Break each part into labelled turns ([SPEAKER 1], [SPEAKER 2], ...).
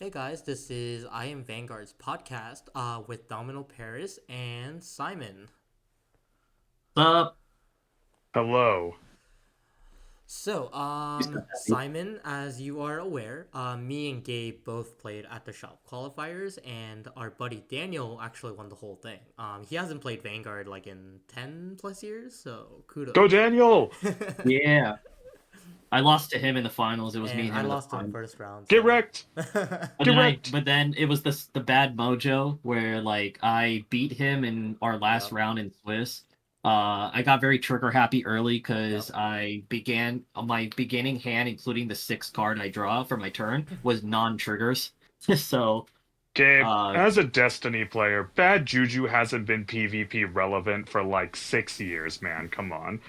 [SPEAKER 1] Hey guys, this is I Am Vanguard's podcast with Domino Paris and Simon.
[SPEAKER 2] Up.
[SPEAKER 3] Hello.
[SPEAKER 1] So, Simon, as you are aware, me and Gabe both played at the shop qualifiers, and our buddy Daniel actually won the whole thing. He hasn't played Vanguard like in 10 plus years, so
[SPEAKER 3] Go
[SPEAKER 1] kudos.
[SPEAKER 3] Daniel!
[SPEAKER 2] Yeah, I lost to him in the finals. It was me
[SPEAKER 1] And
[SPEAKER 2] and
[SPEAKER 1] I
[SPEAKER 2] him in the
[SPEAKER 1] lost in the
[SPEAKER 2] finals.
[SPEAKER 1] first round,
[SPEAKER 3] Get
[SPEAKER 1] so.
[SPEAKER 3] wrecked! Get wrecked!
[SPEAKER 2] But then it was the bad mojo where like I beat him in our last
[SPEAKER 1] Yep,
[SPEAKER 2] round in Swiss. I got very trigger happy early
[SPEAKER 1] yep.
[SPEAKER 2] because I began my beginning hand, including the sixth card I draw for my turn, was non-triggers. So,
[SPEAKER 3] Gabe,
[SPEAKER 2] uh,
[SPEAKER 3] as a Destiny player, bad juju hasn't been PvP relevant for like 6 years, man. Come on.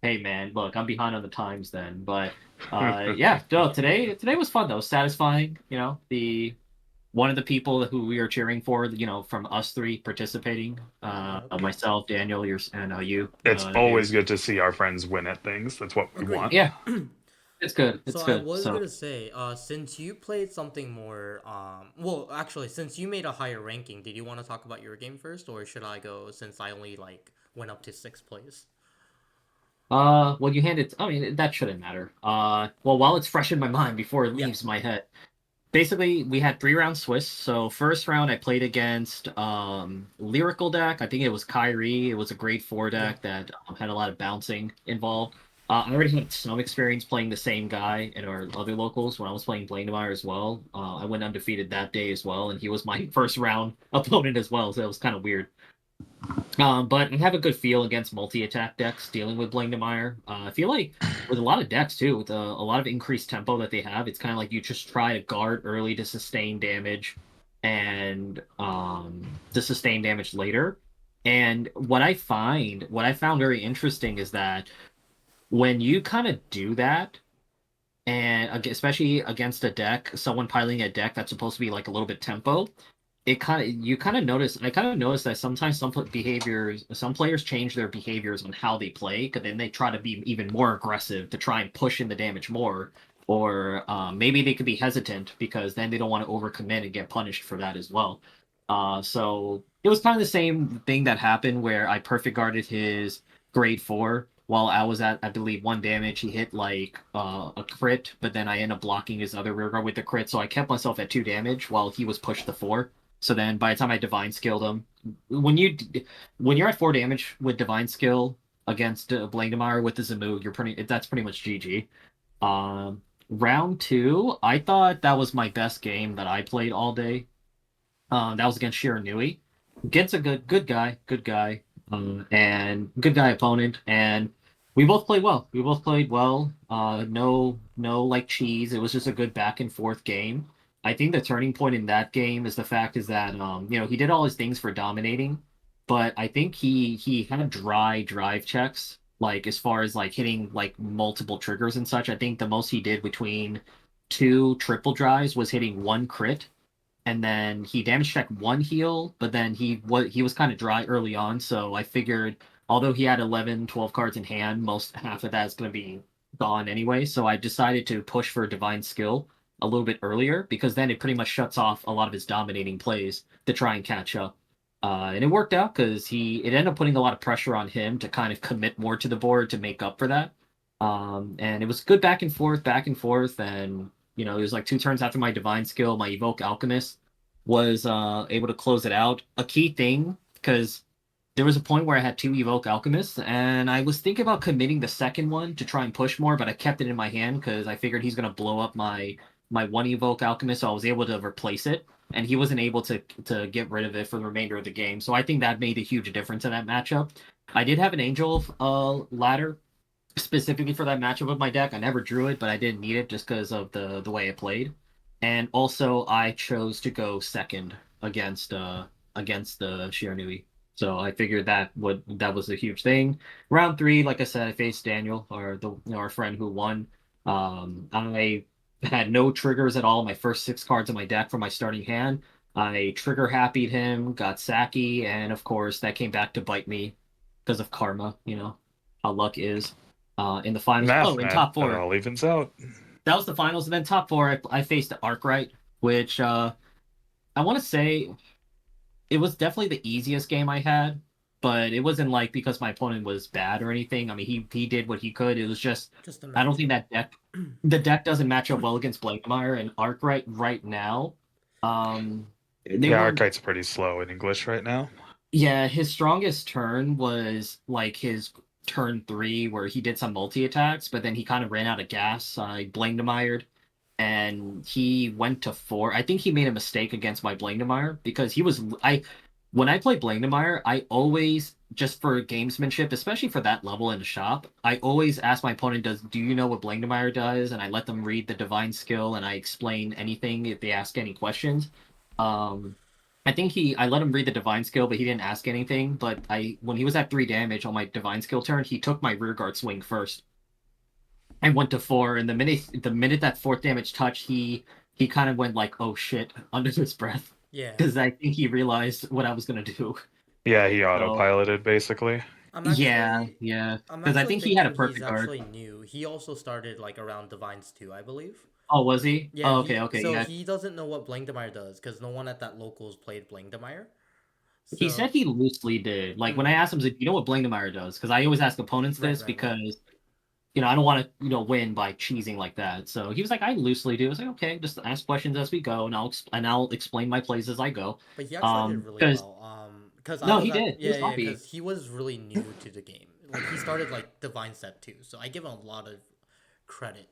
[SPEAKER 2] hey man, look, I'm behind on the times then, but yeah, no, today was fun though, satisfying. The one of the people who we are cheering for, from us three participating,
[SPEAKER 1] Yep.
[SPEAKER 2] myself, Daniel, yours, and you,
[SPEAKER 3] It's
[SPEAKER 2] dude.
[SPEAKER 3] always good to see our friends win at things. That's what we want.
[SPEAKER 1] Agreed.
[SPEAKER 2] Yeah, it's good.
[SPEAKER 1] So
[SPEAKER 2] It's
[SPEAKER 1] I
[SPEAKER 2] good.
[SPEAKER 1] was
[SPEAKER 2] So,
[SPEAKER 1] gonna say, since you played something more, well, actually, since you made a higher ranking, did you want to talk about your game first, or should I go since I only like went up to sixth place?
[SPEAKER 2] well, you handed. I mean, that shouldn't matter. Well, while it's fresh in my mind before it
[SPEAKER 1] Yeah.
[SPEAKER 2] leaves my head, basically we had 3 round Swiss. So first round I played against Lyrical deck. I think it was Kyrie. It was a grade 4
[SPEAKER 1] Yeah.
[SPEAKER 2] deck that had a lot of bouncing involved. I already had some experience playing the same guy in our other locals when I was playing Blademeyer as well. I went undefeated that day as well, and he was my first round opponent as well, so it was kind of weird. But I have a good feel against multi-attack decks dealing with Blademeyer. I feel like with a lot of decks too, with a lot of increased tempo that they have, it's kind of like you just try to guard early to sustain damage and to sustain damage later. And what I found very interesting is that when you kind of do that, and especially against a deck, someone piloting a deck that's supposed to be like a little bit tempo, it kind of you kind of notice. I kind of notice that sometimes some players change their behaviors on how they play, because then they try to be even more aggressive to try and push in the damage more, or maybe they could be hesitant because then they don't want to overcommit and get punished for that as well. So it was kind of the same thing that happened where I perfect guarded his grade 4 while I was at, I believe, 1 damage. He hit like a crit, but then I ended up blocking his other rear guard with the crit, so I kept myself at 2 damage while he was pushed to 4. So then by the time I divine skilled him, when you when you're at 4 damage with divine skill against Blandemeyer with the Zamu, that's pretty much GG. Round two, I thought that was my best game that I played all day. That was against Shiranui. Gets a good guy, and good guy opponent, and we both played well. We both played well. No like cheese. It was just a good back and forth game. I think the turning point in that game is the fact is that he did all his things for dominating, but I think he had dry drive checks, like as far as like hitting like multiple triggers and such. I think the most he did between two triple drives was hitting one crit, and then he damage checked one heal, but then he was kind of dry early on, so I figured although he had 11, 12 cards in hand, most half of that is going to be gone anyway, so I decided to push for divine skill a little bit earlier because then it pretty much shuts off a lot of his dominating plays to try and catch up. And it worked out because it ended up putting a lot of pressure on him to kind of commit more to the board to make up for that. And it was good back and forth, and it was like 2 turns after my divine skill, my evoke alchemist was able to close it out. A key thing, because there was a point where I had 2 evoke alchemists, and I was thinking about committing the second one to try and push more, but I kept it in my hand because I figured he's gonna blow up my one evoke alchemist, so I was able to replace it, and he wasn't able to get rid of it for the remainder of the game. So I think that made a huge difference in that matchup. I did have an angel ladder specifically for that matchup with my deck. I never drew it, but I didn't need it just because of the way it played. And also, I chose to go second against the Shiranui. So I figured that was a huge thing. Round three, like I said, I faced Daniel, or our friend who won. I had no triggers at all. My first 6 cards of my deck for my starting hand. I trigger happyed him, got Saki, and of course that came back to bite me because of karma. How luck is. In the finals.
[SPEAKER 3] Math,
[SPEAKER 2] Oh, in
[SPEAKER 3] man.
[SPEAKER 2] top
[SPEAKER 3] It
[SPEAKER 2] four.
[SPEAKER 3] all evens out.
[SPEAKER 2] That was the finals. And then top four, I faced Arkwright. which I want to say it was definitely the easiest game I had, but it wasn't like because my opponent was bad or anything. I mean, he did what he could. It was just
[SPEAKER 1] Just a
[SPEAKER 2] I don't think
[SPEAKER 1] matchup.
[SPEAKER 2] that deck the deck doesn't match up well against Blankmeyer and Arkwright right now. They
[SPEAKER 3] Yeah,
[SPEAKER 2] were
[SPEAKER 3] Archite's pretty slow in English right now.
[SPEAKER 2] Yeah, his strongest turn was like his turn three where he did some multi attacks, but then he kind of ran out of gas. I Blankmeyer and he went to four. I think he made a mistake against my Blankmeyer because he was I when I play Blankmeyer, I always just for gamesmanship, especially for that level in the shop, I always ask my opponent, "Does do you know what Blankmeyer does?" And I let them read the divine skill and I explain anything if they ask any questions. Um, I think I let him read the divine skill, but he didn't ask anything. But I when he was at 3 damage on my divine skill turn, he took my rear guard swing first and went to four. And the minute that fourth damage touched, he kind of went like, "Oh shit," under his breath,
[SPEAKER 1] Yeah.
[SPEAKER 2] because I think he realized what I was gonna do.
[SPEAKER 3] Yeah, he
[SPEAKER 2] So
[SPEAKER 3] autopiloted basically.
[SPEAKER 1] I'm
[SPEAKER 2] yeah,
[SPEAKER 1] actually
[SPEAKER 2] yeah,
[SPEAKER 1] I'm
[SPEAKER 2] because I
[SPEAKER 1] actually
[SPEAKER 2] think he had a
[SPEAKER 1] thinking he's
[SPEAKER 2] perfect guard.
[SPEAKER 1] actually new. He also started like around Divines too, I believe.
[SPEAKER 2] Oh, was he?
[SPEAKER 1] Yeah,
[SPEAKER 2] Oh, okay,
[SPEAKER 1] he
[SPEAKER 2] okay,
[SPEAKER 1] so
[SPEAKER 2] yeah.
[SPEAKER 1] he doesn't know what Blankdemeyer does because no one at that locals played Blankdemeyer.
[SPEAKER 2] He said
[SPEAKER 1] So,
[SPEAKER 2] he loosely did. Like when I
[SPEAKER 1] mm,
[SPEAKER 2] asked him, he's like, "You know what Blankenmeyer does?" Because I always ask opponents
[SPEAKER 1] right,
[SPEAKER 2] this
[SPEAKER 1] right, right.
[SPEAKER 2] because I don't want to, win by cheesing like that. So he was like, I loosely do. I was like, okay, just ask questions as we go, and I'll explain my plays as I go.
[SPEAKER 1] But he actually did really
[SPEAKER 2] Because
[SPEAKER 1] well. Because I
[SPEAKER 2] no,
[SPEAKER 1] was
[SPEAKER 2] he
[SPEAKER 1] at
[SPEAKER 2] did. He
[SPEAKER 1] yeah,
[SPEAKER 2] was
[SPEAKER 1] yeah,
[SPEAKER 2] happy.
[SPEAKER 1] because he was really new to the game. Like he started like Divine Set too, so I give him a lot of credit.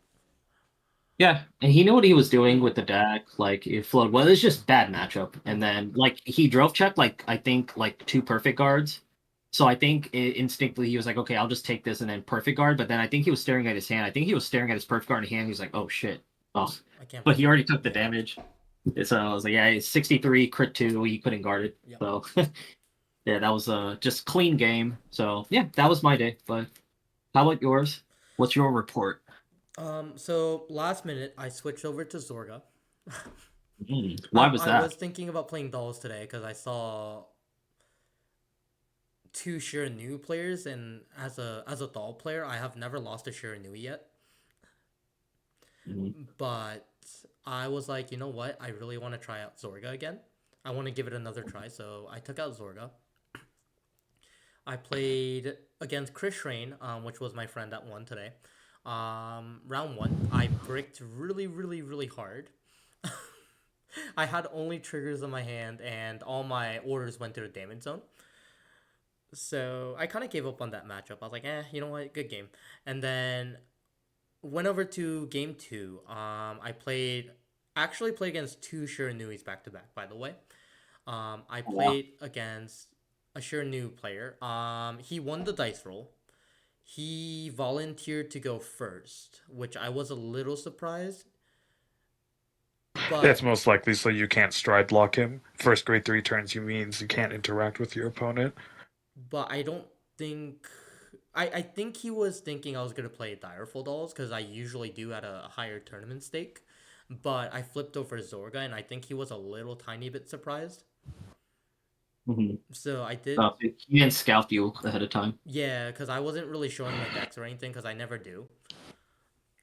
[SPEAKER 2] Yeah, and he knew what he was doing with the deck. Like it flowed well. It's just bad matchup, and
[SPEAKER 1] Mm-hmm.
[SPEAKER 2] then like he drove checked like I think like two perfect guards. So I think instinctively he was like, okay, I'll just take this and then perfect guard. But then I think he was staring at his hand. I think he was staring at his perfect guard in hand. He was like, oh shit. Oh,
[SPEAKER 1] I can't
[SPEAKER 2] but he
[SPEAKER 1] believe
[SPEAKER 2] already
[SPEAKER 1] it.
[SPEAKER 2] took the
[SPEAKER 1] Yeah.
[SPEAKER 2] damage. So I was like, yeah, it's 63 crit two. He couldn't guard it.
[SPEAKER 1] Yep.
[SPEAKER 2] So yeah, that was just clean game. So yeah, that was my day. But how about yours? What's your report?
[SPEAKER 1] So last minute I switched over to Zorga.
[SPEAKER 2] Why was
[SPEAKER 1] I
[SPEAKER 2] that?
[SPEAKER 1] was thinking about playing dolls today because I saw two Shiranui players, and as a doll player, I have never lost a Shiranui yet.
[SPEAKER 2] Mhm.
[SPEAKER 1] But I was like, you know what? I really want to try out Zorga again. I want to give it another try, so I took out Zorga. I played against Chris Rain, which was my friend that won today. Round one, I bricked really, really, really hard. I had only triggers in my hand, and all my orders went to the damage zone. So I kind of gave up on that matchup. I was like, you know what? Good game. And then went over to game two. Actually played against two Shiranuis back to back, by the way. I
[SPEAKER 2] Oh, wow.
[SPEAKER 1] played against a Shiranu player. He won the dice roll. He volunteered to go first, which I was a little surprised.
[SPEAKER 3] It's
[SPEAKER 1] But
[SPEAKER 3] most likely so you can't stride block him. First grade 3 turns you means you can't interact with your opponent.
[SPEAKER 1] I don't think I think he was thinking I was gonna play Direful Dolls because I usually do at a higher tournament stake. But I flipped over Zorga and I think he was a little tiny bit surprised.
[SPEAKER 2] Mhm.
[SPEAKER 1] So I did,
[SPEAKER 2] Oh, he didn't scout you ahead of time.
[SPEAKER 1] yeah, because I wasn't really showing my decks or anything because I never do.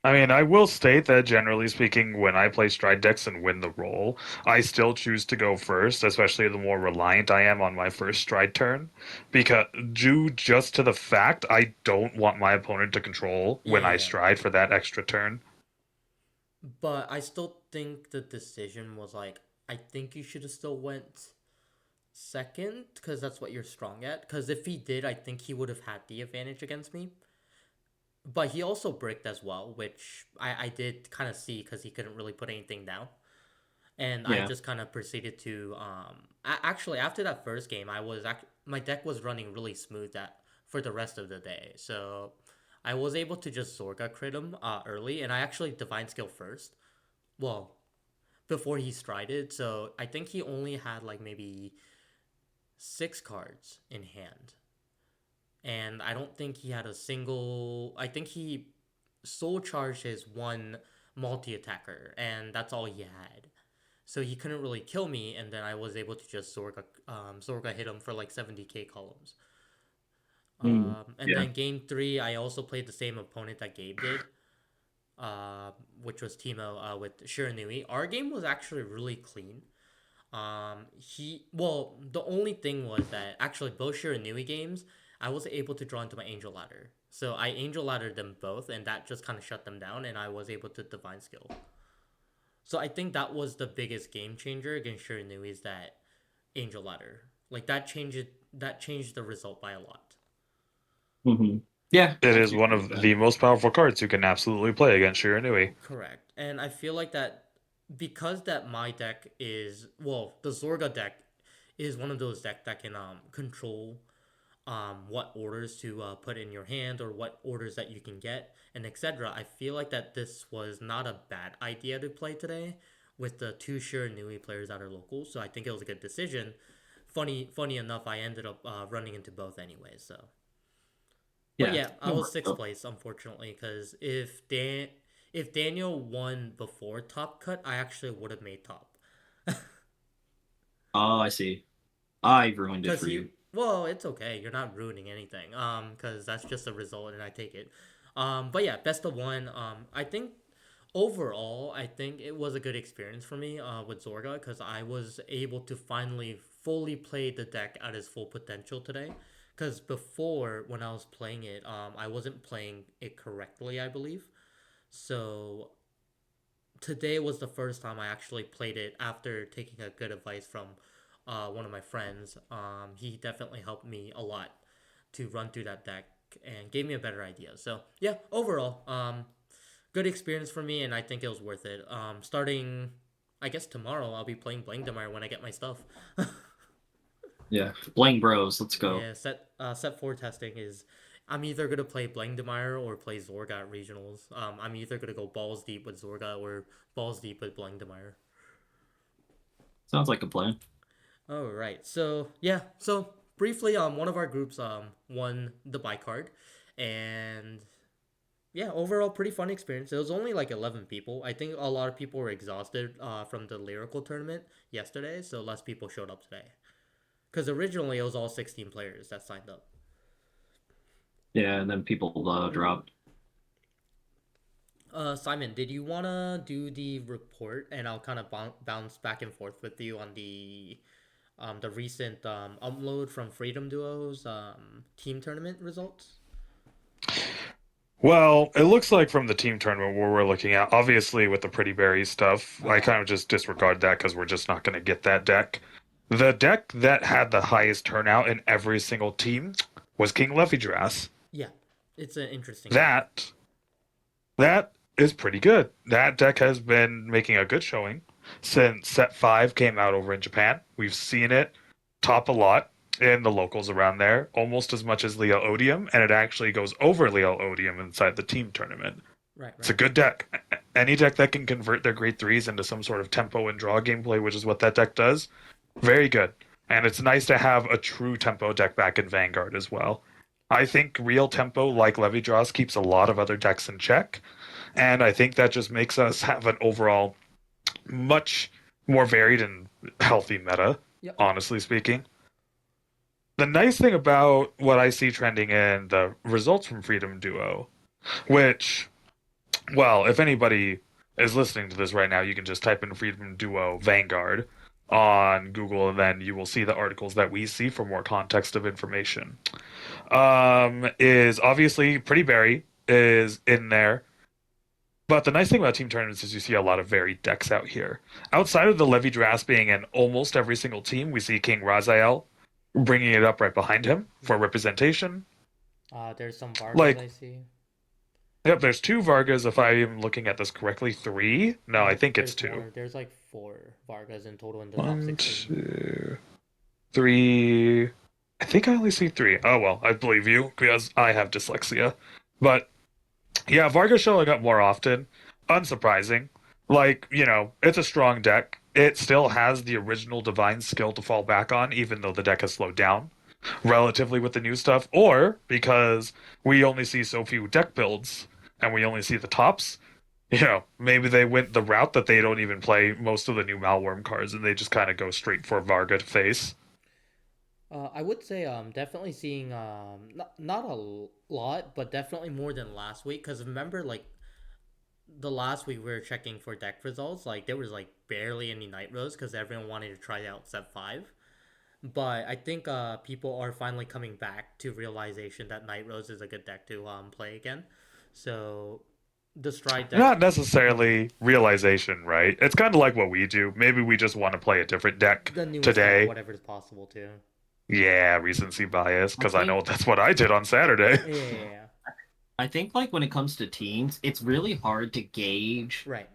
[SPEAKER 3] I mean, I will state that generally speaking, when I play stride decks and win the roll, I still choose to go first, especially the more reliant I am on my first stride turn, because due just to the fact I don't want my opponent to control
[SPEAKER 1] Yeah,
[SPEAKER 3] when I
[SPEAKER 1] yeah.
[SPEAKER 3] stride for that extra turn.
[SPEAKER 1] But I still think the decision was like, I think you should have still went second because that's what you're strong at. Because if he did, I think he would have had the advantage against me. But he also bricked as well, which I did kind of see because he couldn't really put anything down. And I
[SPEAKER 2] Yeah.
[SPEAKER 1] just kind of proceeded to actually after that first game, my deck was running really smooth that for the rest of the day. So I was able to just Zorga crit him early, and I actually Divine Skill first. Well, before he strided, so I think he only had like maybe 6 cards in hand, and I don't think he had a single. I think he soul charged his one multi attacker, and that's all he had. So he couldn't really kill me, and then I was able to just Zorga hit him for like 70k columns.
[SPEAKER 2] Mm.
[SPEAKER 1] And
[SPEAKER 2] Yeah.
[SPEAKER 1] then game three, I also played the same opponent that Gabe did. which was Timo with Shiranui. Our game was actually really clean. The only thing was that actually both Shiranui games, I was able to draw into my Angel Ladder. So I Angel Laddered them both, and that just kind of shut them down, and I was able to Divine Skill. So I think that was the biggest game changer against Shiranui is that Angel Ladder. Like that changed the result by a lot.
[SPEAKER 2] Hmm. Yeah,
[SPEAKER 3] It
[SPEAKER 2] I
[SPEAKER 3] is
[SPEAKER 2] can
[SPEAKER 3] one
[SPEAKER 2] agree with
[SPEAKER 3] of
[SPEAKER 2] that.
[SPEAKER 3] the most powerful cards you can absolutely play against Shiranui.
[SPEAKER 1] Correct. And I feel like that because that my deck is the Zorga deck is one of those decks that can control what orders to put in your hand or what orders that you can get and etc. I feel like that this was not a bad idea to play today with the two Shiranui players that are local. So I think it was a good decision. Funny enough, I ended up running into both anyway. So, but
[SPEAKER 2] Yeah,
[SPEAKER 1] yeah, I
[SPEAKER 2] that
[SPEAKER 1] was
[SPEAKER 2] works
[SPEAKER 1] sixth
[SPEAKER 2] out.
[SPEAKER 1] place unfortunately because if Daniel won before top cut, I actually would have made top.
[SPEAKER 2] Oh, I see. I ruined it
[SPEAKER 1] Cause
[SPEAKER 2] for
[SPEAKER 1] he,
[SPEAKER 2] you.
[SPEAKER 1] it's okay. You're not ruining anything. Cause that's just a result, and I take it. But yeah, best of one. I think overall, I think it was a good experience for me. With Zorga, cause I was able to finally fully play the deck at its full potential today. Cause before when I was playing it, I wasn't playing it correctly, I believe. So today was the first time I actually played it after taking a good advice from one of my friends. He definitely helped me a lot to run through that deck and gave me a better idea. So yeah, overall, good experience for me, and I think it was worth it. Starting, I guess tomorrow I'll be playing Blangdemire when I get my stuff.
[SPEAKER 2] Yeah, Blank Bros. Let's go.
[SPEAKER 1] Yeah, set four testing is. I'm either gonna play Blangdemire or play Zorga at regionals. I'm either gonna go balls deep with Zorga or balls deep with Blangdemire.
[SPEAKER 2] Sounds like a plan.
[SPEAKER 1] All right. So yeah. So briefly, one of our groups won the bike card, and yeah, overall pretty fun experience. It was only like 11 people. I think a lot of people were exhausted from the lyrical tournament yesterday, so less people showed up today. Because originally it was all 16 players that signed up.
[SPEAKER 2] Yeah, and then people dropped.
[SPEAKER 1] Simon, did you wanna do the report, and I'll kind of bounce back and forth with you on the recent upload from Freedom Duo's team tournament results?
[SPEAKER 3] Well, it looks like from the team tournament where we're looking at, obviously with the Pretty Berry stuff, I
[SPEAKER 1] Uh,
[SPEAKER 3] kind of just disregard that because we're just not going to get that deck. The deck that had the highest turnout in every single team was King Levidrass.
[SPEAKER 1] yeah, it's an interesting deck.
[SPEAKER 3] That that is pretty good. That deck has been making a good showing since set 5 came out over in Japan. We've seen it top a lot in the locals around there, almost as much as Leo Odium, and it actually goes over Leo Odium inside the team tournament.
[SPEAKER 1] Right,
[SPEAKER 3] It's a
[SPEAKER 1] right.
[SPEAKER 3] good deck. Any deck that can convert their grade threes into some sort of tempo and draw gameplay, which is what that deck does, very good. And it's nice to have a true tempo deck back in Vanguard as well. I think real tempo like Levy Draws keeps a lot of other decks in check, and I think that just makes us have an overall much more varied and healthy meta,
[SPEAKER 1] Yep.
[SPEAKER 3] honestly speaking. The nice thing about what I see trending in the results from Freedom Duo, which, well, if anybody is listening to this right now, you can just type in Freedom Duo Vanguard on Google, and then you will see the articles that we see for more context of information. Is obviously Pretty Berry is in there. But the nice thing about team tournaments is you see a lot of varied decks out here. Outside of the Levy Drass being in almost every single team, we see King Raziel bringing it up right behind him for
[SPEAKER 1] Yep.
[SPEAKER 3] representation.
[SPEAKER 1] There's some Vargas
[SPEAKER 3] Like,
[SPEAKER 1] I see.
[SPEAKER 3] yep, there's two Vargas if I am looking at this correctly. Three? No, I
[SPEAKER 1] Nope,
[SPEAKER 3] think it's
[SPEAKER 1] there's
[SPEAKER 3] two.
[SPEAKER 1] more. There's like four Vargas in total in the top
[SPEAKER 3] One,
[SPEAKER 1] 16.
[SPEAKER 3] two, three. I think I only see three. Oh well, I believe you because I have dyslexia. But yeah, Vargas showing up more often. Unsurprising. Like, it's a strong deck. It still has the original Divine skill to fall back on, even though the deck has slowed down relatively with the new stuff, or because we only see so few deck builds and we only see the tops. Maybe they went the route that they don't even play most of the new Malworm cards and they just kind of go straight for Varga to face.
[SPEAKER 1] I would say definitely seeing not a lot, but definitely more than last week. Cause remember like the last week we were checking for deck results, like there was like barely any Night Rose because everyone wanted to try out set five. But I think people are finally coming back to realization that Night Rose is a good deck to play again. So the Stride deck,
[SPEAKER 3] Not necessarily realization, right? It's kind of like what we do. Maybe we just want to play a different deck
[SPEAKER 1] the newest deck,
[SPEAKER 3] today.
[SPEAKER 1] whatever is possible too.
[SPEAKER 3] Yeah, recency bias,
[SPEAKER 2] I
[SPEAKER 3] because I know
[SPEAKER 2] think
[SPEAKER 3] that's what I did on Saturday.
[SPEAKER 1] Yeah, yeah, yeah, yeah.
[SPEAKER 2] I think like when it comes to teams, it's really hard to gauge
[SPEAKER 1] Right.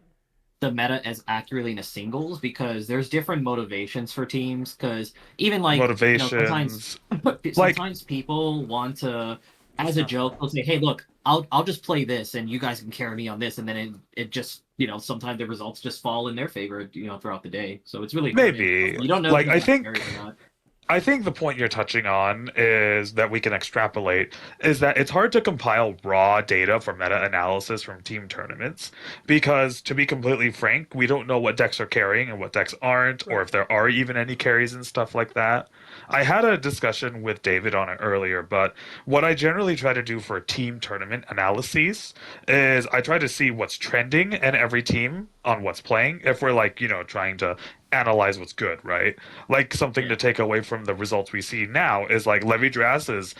[SPEAKER 2] the meta as accurately in a singles because there's different motivations for teams. Because even like sometimes
[SPEAKER 3] Motivations. Like,
[SPEAKER 2] sometimes people want to,
[SPEAKER 1] It's
[SPEAKER 2] as a
[SPEAKER 1] not
[SPEAKER 2] joke,
[SPEAKER 1] fun.
[SPEAKER 2] they'll say, "Hey, look, I'll just play this, and you guys can carry me on this," and then it just sometimes the results just fall in their favor throughout the day. So it's really hard to
[SPEAKER 1] Of
[SPEAKER 3] maybe.
[SPEAKER 2] you don't
[SPEAKER 1] course.
[SPEAKER 2] know
[SPEAKER 3] Like,
[SPEAKER 2] who's that carries or not.
[SPEAKER 3] I think the point you're touching on is that we can extrapolate is that it's hard to compile raw data for meta analysis from team tournaments because, to be completely frank, we don't know what decks are carrying and what decks aren't, or
[SPEAKER 1] Right.
[SPEAKER 3] if there are even any carries and stuff like that. I had a discussion with David on it earlier, but what I generally try to do for team tournament analyses is I try to see what's trending in every team on what's playing if we're like, trying to analyze what's good, right? Like something to
[SPEAKER 2] Yeah.
[SPEAKER 3] take away from the results we see now is like Levi Dras is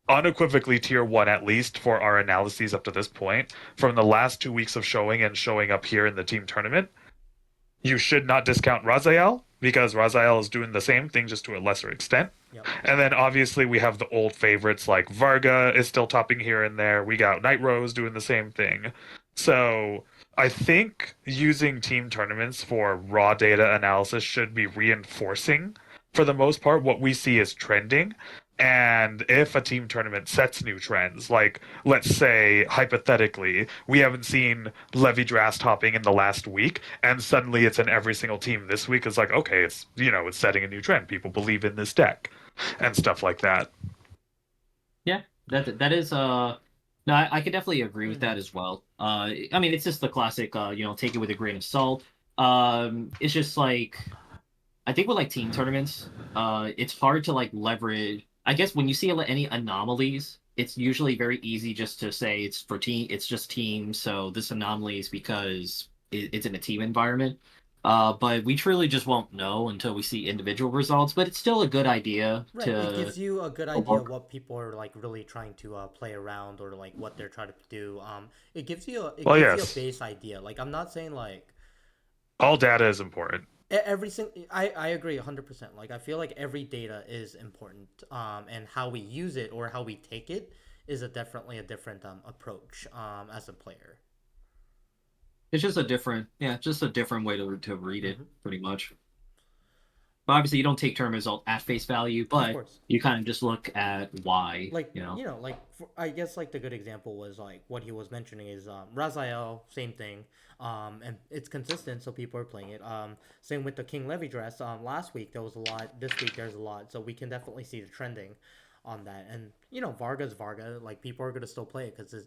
[SPEAKER 3] unequivocally tier one at least for our analyses up to this point from the last 2 weeks of showing and showing up here in the team tournament. You should not discount Raziel because Raziel is doing the same thing just to a lesser extent.
[SPEAKER 1] Yep.
[SPEAKER 3] And then obviously we have the old favorites like Varga is still topping here and there. We got Night Rose doing the same thing. So I think using team tournaments for raw data analysis should be reinforcing, for the most part, what we see is trending. And if a team tournament sets new trends, like let's say hypothetically, we haven't seen Levy Drast hopping in the last week, and suddenly it's in every single team this week, it's like, okay, it's setting a new trend. People believe in this deck and stuff like that.
[SPEAKER 2] Yeah, that is no, I could definitely agree with that
[SPEAKER 1] Mm-hmm.
[SPEAKER 2] as well. I mean, it's just the classic, take it with a grain of salt. It's just like I think with like team tournaments, it's hard to like leverage. I guess when you see any anomalies, it's usually very easy just to say it's for team. It's just teams. So this anomaly is because it's in a team environment. But we truly just won't know until we see individual results. But it's still a good idea
[SPEAKER 1] Right. It
[SPEAKER 2] to
[SPEAKER 1] gives you a good idea of
[SPEAKER 2] look.
[SPEAKER 1] what people are like really trying to play around or like what they're trying to do. It
[SPEAKER 3] Well,
[SPEAKER 1] gives you a
[SPEAKER 3] yes,
[SPEAKER 1] base idea. Like I'm not saying like
[SPEAKER 3] all data is important.
[SPEAKER 1] every single. I agree 100%. Like I feel like every data is important. And how we use it or how we take it is definitely a different approach as a player.
[SPEAKER 2] It's just a different, yeah, just a different way to read it,
[SPEAKER 1] Hmm.
[SPEAKER 2] pretty much. But obviously, you don't take term result at face value,
[SPEAKER 1] Of
[SPEAKER 2] but
[SPEAKER 1] course.
[SPEAKER 2] you kind of just look at why,
[SPEAKER 1] Like like I guess like the good example was like what he was mentioning is Raziel, same thing, and it's consistent, so people are playing it. Same with the King Levy dress. Last week there was a lot. This week there's a lot, so we can definitely see the trending on that. And Varga's Varga, like people are gonna still play it because it's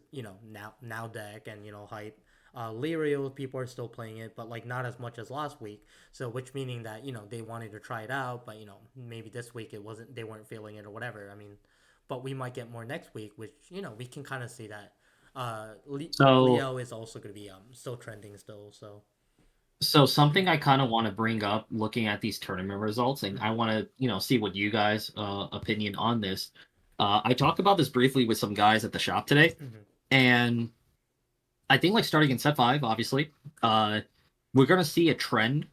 [SPEAKER 1] now deck and hype. Lirio, people are still playing it, but like not as much as last week. So which meaning that they wanted to try it out, but maybe this week it wasn't, they weren't feeling it or whatever. I mean, but we might get more next week, which we can kind of see that.
[SPEAKER 2] so
[SPEAKER 1] Leo is also going to be still trending still. So
[SPEAKER 2] so something I kind of want to bring up looking at these tournament results, and I
[SPEAKER 1] mm-hmm.
[SPEAKER 2] want to see what you guys opinion on this. I talked about this briefly with some guys at the shop today,
[SPEAKER 1] Mm-hmm.
[SPEAKER 2] and I think like starting in set five, obviously, uh, we're gonna see a trend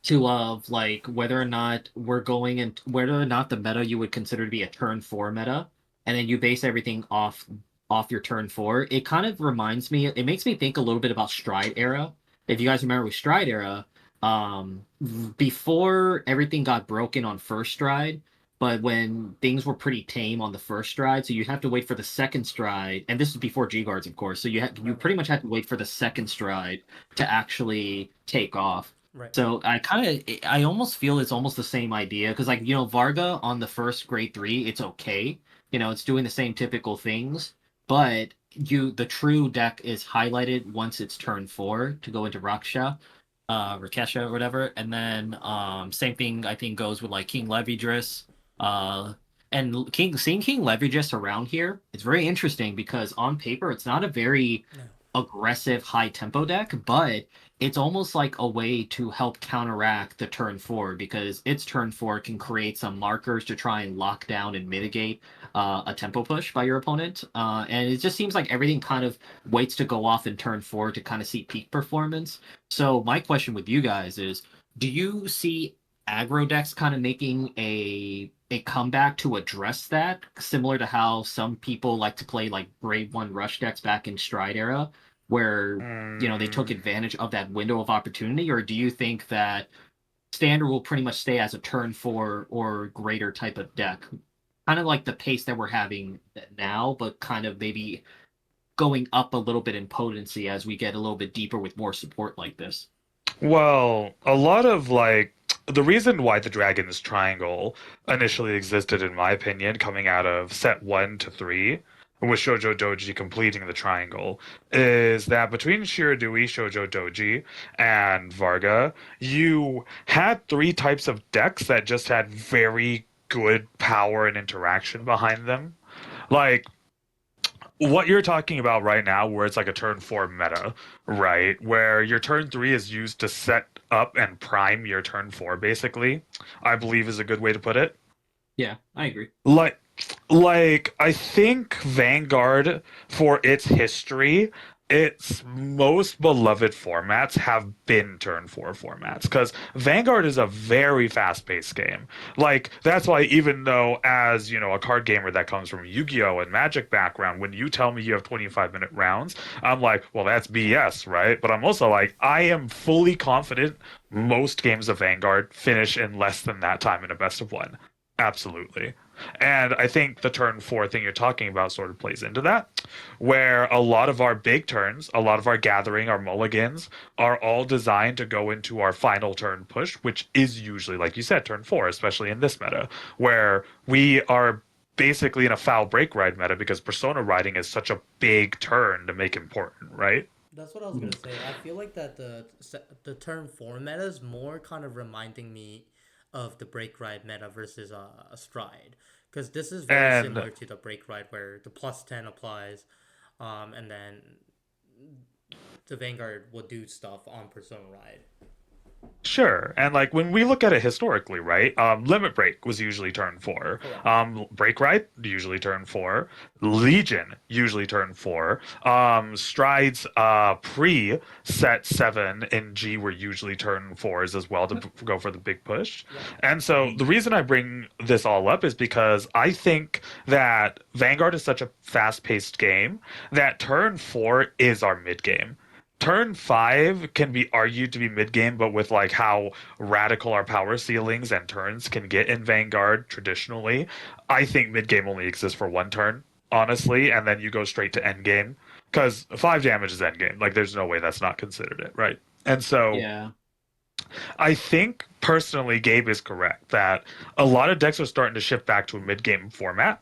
[SPEAKER 2] to of like whether or not we're going and whether or not the meta you would consider to be a turn four meta, and then you base everything off your turn four. It kind of reminds me. It makes me think a little bit about Stride era. If you guys remember with Stride era, um, before everything got broken on first stride. But when things were pretty tame on the first stride, so you have to wait for the second stride, and this is before G guards, of course. So you
[SPEAKER 1] Right, right,
[SPEAKER 2] pretty much had to wait for the second stride to actually take off.
[SPEAKER 1] right,
[SPEAKER 2] So I almost feel it's almost the same idea because like Varga on the first grade three, it's okay. It's doing the same typical things, but the true deck is highlighted once it's turn four to go into Rakesha or whatever, and then same thing I think goes with like King Levidris. Uh seeing King Levidris around here, it's very interesting because on paper it's not a very
[SPEAKER 1] no,
[SPEAKER 2] aggressive high tempo deck, but it's almost like a way to help counteract the turn four because its turn four can create some markers to try and lock down and mitigate a tempo push by your opponent. And it just seems like everything kind of waits to go off in turn four to kind of see peak performance. So my question with you guys is, do you see aggro decks kind of making a comeback to address that, similar to how some people like to play like Grade One Rush decks back in Stride era, where they took
[SPEAKER 3] Mm,
[SPEAKER 2] advantage of that window of opportunity, or do you think that standard will pretty much stay as a turn four or greater type of deck? Kind of like the pace that we're having now, but kind of maybe going up a little bit in potency as we get a little bit deeper with more support like this.
[SPEAKER 3] well, a lot of like the reason why the Dragon's Triangle initially existed, in my opinion, coming out of set 1 to 3, with Shoujo Doji completing the triangle, is that between Shiradui, Shoujo Doji, and Varga, you had three types of decks that just had very good power and interaction behind them. Like, what you're talking about right now, where it's like a turn four meta, right? Where your turn three is used to set up and prime your turn four, basically, I believe is a good way to put it.
[SPEAKER 2] Yeah, I agree.
[SPEAKER 3] Like, like I think Vanguard, for its history, its most beloved formats have been turn four formats because Vanguard is a very fast-paced game. Like that's why even though as a card gamer that comes from Yu-Gi-Oh and Magic background, when you tell me you have 25-minute rounds, I'm like, well, that's BS, right? But I'm also like, I am fully confident most games of Vanguard finish in less than that time in a best of one. Absolutely. And I think the turn four thing you're talking about sort of plays into that, where a lot of our big turns, a lot of our gathering, our mulligans are all designed to go into our final turn push, which is usually, like you said, turn four, especially in this meta, where we are basically in a foul break ride meta because persona riding is such a big turn to make important, right?
[SPEAKER 1] That's what I was gonna say. I feel like that the term four meta is more kind of reminding me of the break ride meta versus a stride, because this is very
[SPEAKER 3] And
[SPEAKER 1] similar to the break ride where the +10 applies, and then the Vanguard will do stuff on Persona Ride.
[SPEAKER 3] sure. And like when we look at it historically, right? Limit Break was usually turn four.
[SPEAKER 1] Correct.
[SPEAKER 3] Break Ride usually turn four. Legion usually turn four. Strides pre set seven in G were usually turn fours as well to go for the big push.
[SPEAKER 1] Yep.
[SPEAKER 3] And so the reason I bring this all up is because I think that Vanguard is such a fast paced game that turn four is our mid game. Turn five can be argued to be mid game, but with like how radical our power ceilings and turns can get in Vanguard traditionally, I think mid game only exists for one turn, honestly, and then you go straight to end game because 5 damage is end game. Like, there's no way that's not considered it, right? And so
[SPEAKER 2] Yeah.
[SPEAKER 3] I think personally, Gabe is correct that a lot of decks are starting to shift back to a mid game format,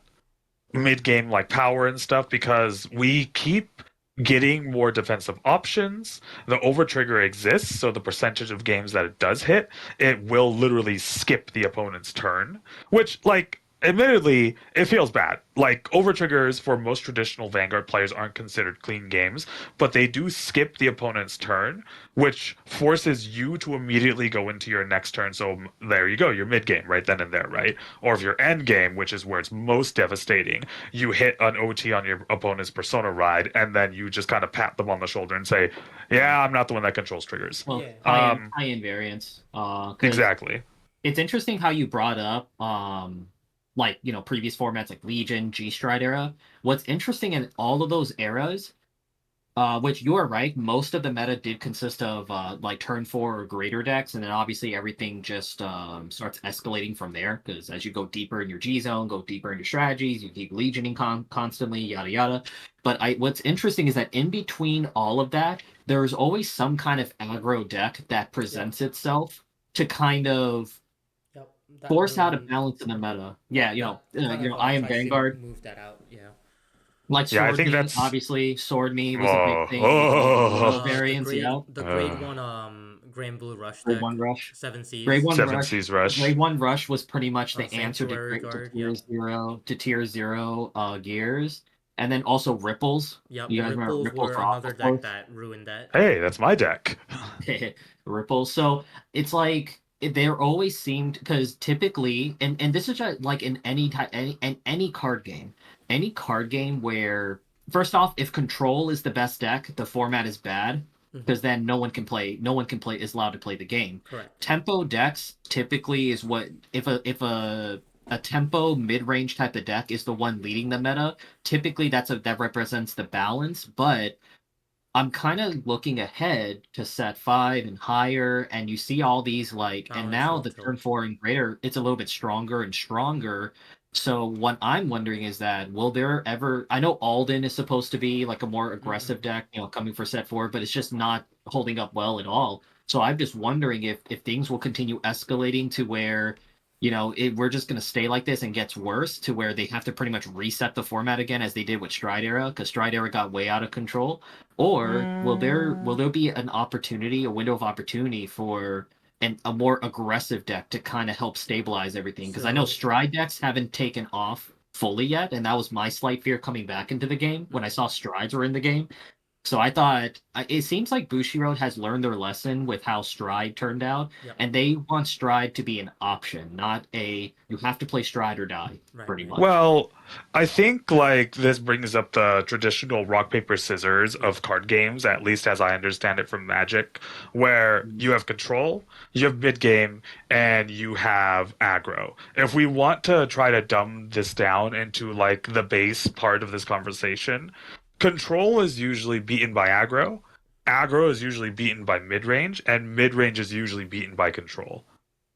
[SPEAKER 3] mid game like power and stuff because we keep getting more defensive options. The over trigger exists, so the percentage of games that it does hit, it will literally skip the opponent's turn, which like admittedly it feels bad. Like over triggers for most traditional Vanguard players aren't considered clean games, but they do skip the opponent's turn, which forces you to immediately go into your next turn. So there you go, your mid game right then and there, right? Or if your end game, which is where it's most devastating, you hit an OT on your opponent's persona ride, and then you just kind of pat them on the shoulder and say, "Yeah, I'm not the one that controls triggers."
[SPEAKER 2] Well,
[SPEAKER 1] Yeah.
[SPEAKER 2] high end variants. Because
[SPEAKER 3] Exactly.
[SPEAKER 2] it's interesting how you brought up like previous formats like Legion, G Stride era. What's interesting in all of those eras, which you are right, most of the meta did consist of like turn four or greater decks, and then obviously everything just starts escalating from there. Because as you go deeper in your G zone, go deeper in your strategies, you keep legioning constantly, yada yada. But what's interesting is that in between all of that, there's always some kind of aggro deck that
[SPEAKER 1] Yep.
[SPEAKER 2] presents itself to kind of
[SPEAKER 1] Yep. That
[SPEAKER 2] force out a
[SPEAKER 1] literally.
[SPEAKER 2] balance in the meta. Yeah,
[SPEAKER 1] Yep. That kind of
[SPEAKER 2] I am
[SPEAKER 1] tries to
[SPEAKER 2] Vanguard.
[SPEAKER 1] move that out. Yeah.
[SPEAKER 2] Like
[SPEAKER 3] Yeah, I
[SPEAKER 2] Sword
[SPEAKER 3] think
[SPEAKER 2] Me,
[SPEAKER 3] that's.
[SPEAKER 2] obviously. Sword Me was a big
[SPEAKER 3] Oh,
[SPEAKER 2] thing with all the Royal
[SPEAKER 3] oh,
[SPEAKER 2] variants, yeah.
[SPEAKER 1] The grade one Grand Blue Rush
[SPEAKER 2] Grade
[SPEAKER 1] deck,
[SPEAKER 2] One Rush.
[SPEAKER 1] Seven
[SPEAKER 2] Grade
[SPEAKER 1] Seas,
[SPEAKER 2] One
[SPEAKER 3] Seven
[SPEAKER 2] Rush.
[SPEAKER 3] Seas Rush.
[SPEAKER 2] Grade One Rush was pretty much the answer to
[SPEAKER 1] Sanctuary Guard.
[SPEAKER 2] tier
[SPEAKER 1] Yep.
[SPEAKER 2] zero gears. and then also Ripples.
[SPEAKER 1] Yep,
[SPEAKER 2] You guys remember
[SPEAKER 1] ripples
[SPEAKER 2] Ripples
[SPEAKER 1] were
[SPEAKER 2] Rock,
[SPEAKER 1] another
[SPEAKER 2] of
[SPEAKER 1] deck
[SPEAKER 2] course.
[SPEAKER 1] that ruined that.
[SPEAKER 3] Hey, that's my deck.
[SPEAKER 2] Ripples. So it's like there always seemed because typically, and this is like in any type any any card game where first off, if control is the best deck, the format is bad
[SPEAKER 1] Hmm.
[SPEAKER 2] because then no one can play is allowed to play the game.
[SPEAKER 1] Correct.
[SPEAKER 2] Tempo decks typically is what if a tempo mid-range type of deck is the one leading the meta. Typically, that represents the balance, but I'm kind of looking ahead to set five and higher, and you see all these like, and
[SPEAKER 1] Balance
[SPEAKER 2] now
[SPEAKER 1] will
[SPEAKER 2] the turn
[SPEAKER 1] tilt.
[SPEAKER 2] four and greater, it's a little bit stronger and stronger. So what I'm wondering is that will there ever? I know Alden is supposed to be like a more aggressive
[SPEAKER 1] Hmm.
[SPEAKER 2] deck, coming for set four, but it's just not holding up well at all. So I'm just wondering if things will continue escalating to where we're just going to stay like this and gets worse to where they have to pretty much reset the format again as they did with Stride Era because Stride Era got way out of control. Or will
[SPEAKER 3] Mm,
[SPEAKER 2] there be an opportunity, a window of opportunity for a more aggressive deck to kind of help stabilize everything? Because I know
[SPEAKER 1] So,
[SPEAKER 2] stride decks haven't taken off fully yet, and that was my slight fear coming back into the game when I
[SPEAKER 1] mhm.
[SPEAKER 2] saw strides were in the game. So I thought it seems like Bushiroad has learned their lesson with how Stride turned out,
[SPEAKER 1] Yep.
[SPEAKER 2] and they want Stride to be an option, not a you have to play Stride or die,
[SPEAKER 1] Right,
[SPEAKER 2] pretty
[SPEAKER 1] right.
[SPEAKER 2] much.
[SPEAKER 3] well, I think like this brings up the traditional rock paper scissors
[SPEAKER 1] Yep.
[SPEAKER 3] of card games, at least as I understand it from Magic, where
[SPEAKER 2] Mhm.
[SPEAKER 3] you have control, you have mid game, and you have aggro. If we want to try to dumb this down into like the base part of this conversation, control is usually beaten by aggro, aggro is usually beaten by mid range, and mid range is usually beaten by control.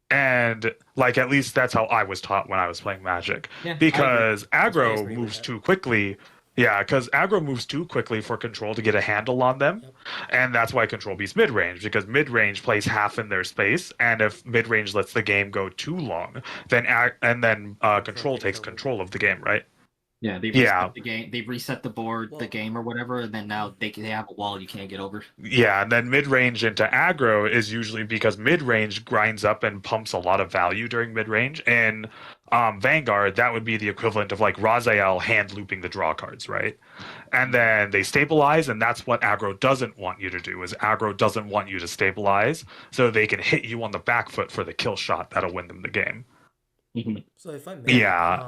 [SPEAKER 3] And like at least that's how I was taught when I was playing Magic.
[SPEAKER 2] Yeah, I agree.
[SPEAKER 3] Because
[SPEAKER 1] I
[SPEAKER 3] aggro
[SPEAKER 1] agree with
[SPEAKER 3] moves
[SPEAKER 1] that.
[SPEAKER 3] too quickly. Yeah, because aggro moves too quickly for control to get a handle on them.
[SPEAKER 1] Yep.
[SPEAKER 3] And that's why control beats mid range, because mid range plays half in their space, and if mid range lets the game go too long, then
[SPEAKER 1] Control
[SPEAKER 3] control
[SPEAKER 1] could
[SPEAKER 3] takes
[SPEAKER 1] kill the
[SPEAKER 3] control
[SPEAKER 1] game.
[SPEAKER 3] of the
[SPEAKER 1] Yep.
[SPEAKER 3] game, right?
[SPEAKER 2] Yeah, they
[SPEAKER 3] Yeah,
[SPEAKER 2] reset the game. They reset the board, the
[SPEAKER 1] Well,
[SPEAKER 2] game or whatever, and then now they have a wall you can't get over.
[SPEAKER 3] yeah, and then mid range into aggro is usually because mid range grinds up and pumps a lot of value during mid range. And Vanguard, that would be the equivalent of like Raziel hand looping the draw cards, right? And then they stabilize, and that's what aggro doesn't want you to do. Is aggro doesn't want you to stabilize, so they can hit you on the back foot for the kill shot that'll win them the game.
[SPEAKER 2] Mhm.
[SPEAKER 1] so if I may,
[SPEAKER 3] Yeah,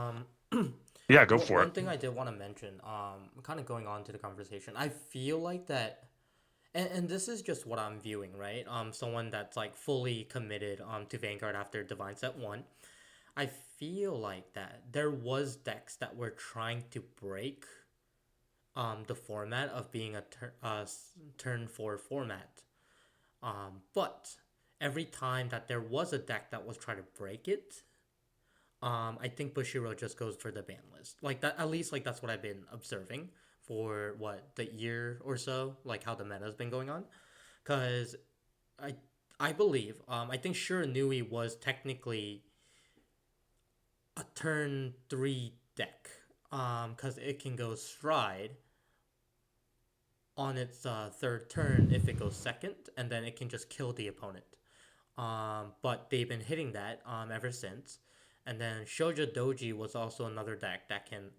[SPEAKER 3] yeah, go for it.
[SPEAKER 1] one thing I did want to mention, kind of going on to the conversation, I feel like that, and this is just what I'm viewing, right? Someone that's like fully committed to Vanguard after Divine Set 1. I feel like that there was decks that were trying to break the format of being a turn 4 format. But every time that there was a deck that was trying to break it, I think Bushiro just goes for the ban list. Like that, at least like that's what I've been observing for what the year or so, like how the meta's been going on. Cause I I believe I think Shiranui was technically a turn 3 deck. Cause it can go stride on its third turn if it goes second, and then it can just kill the opponent. But they've been hitting that ever since. And then Shoja Doji was also another deck that can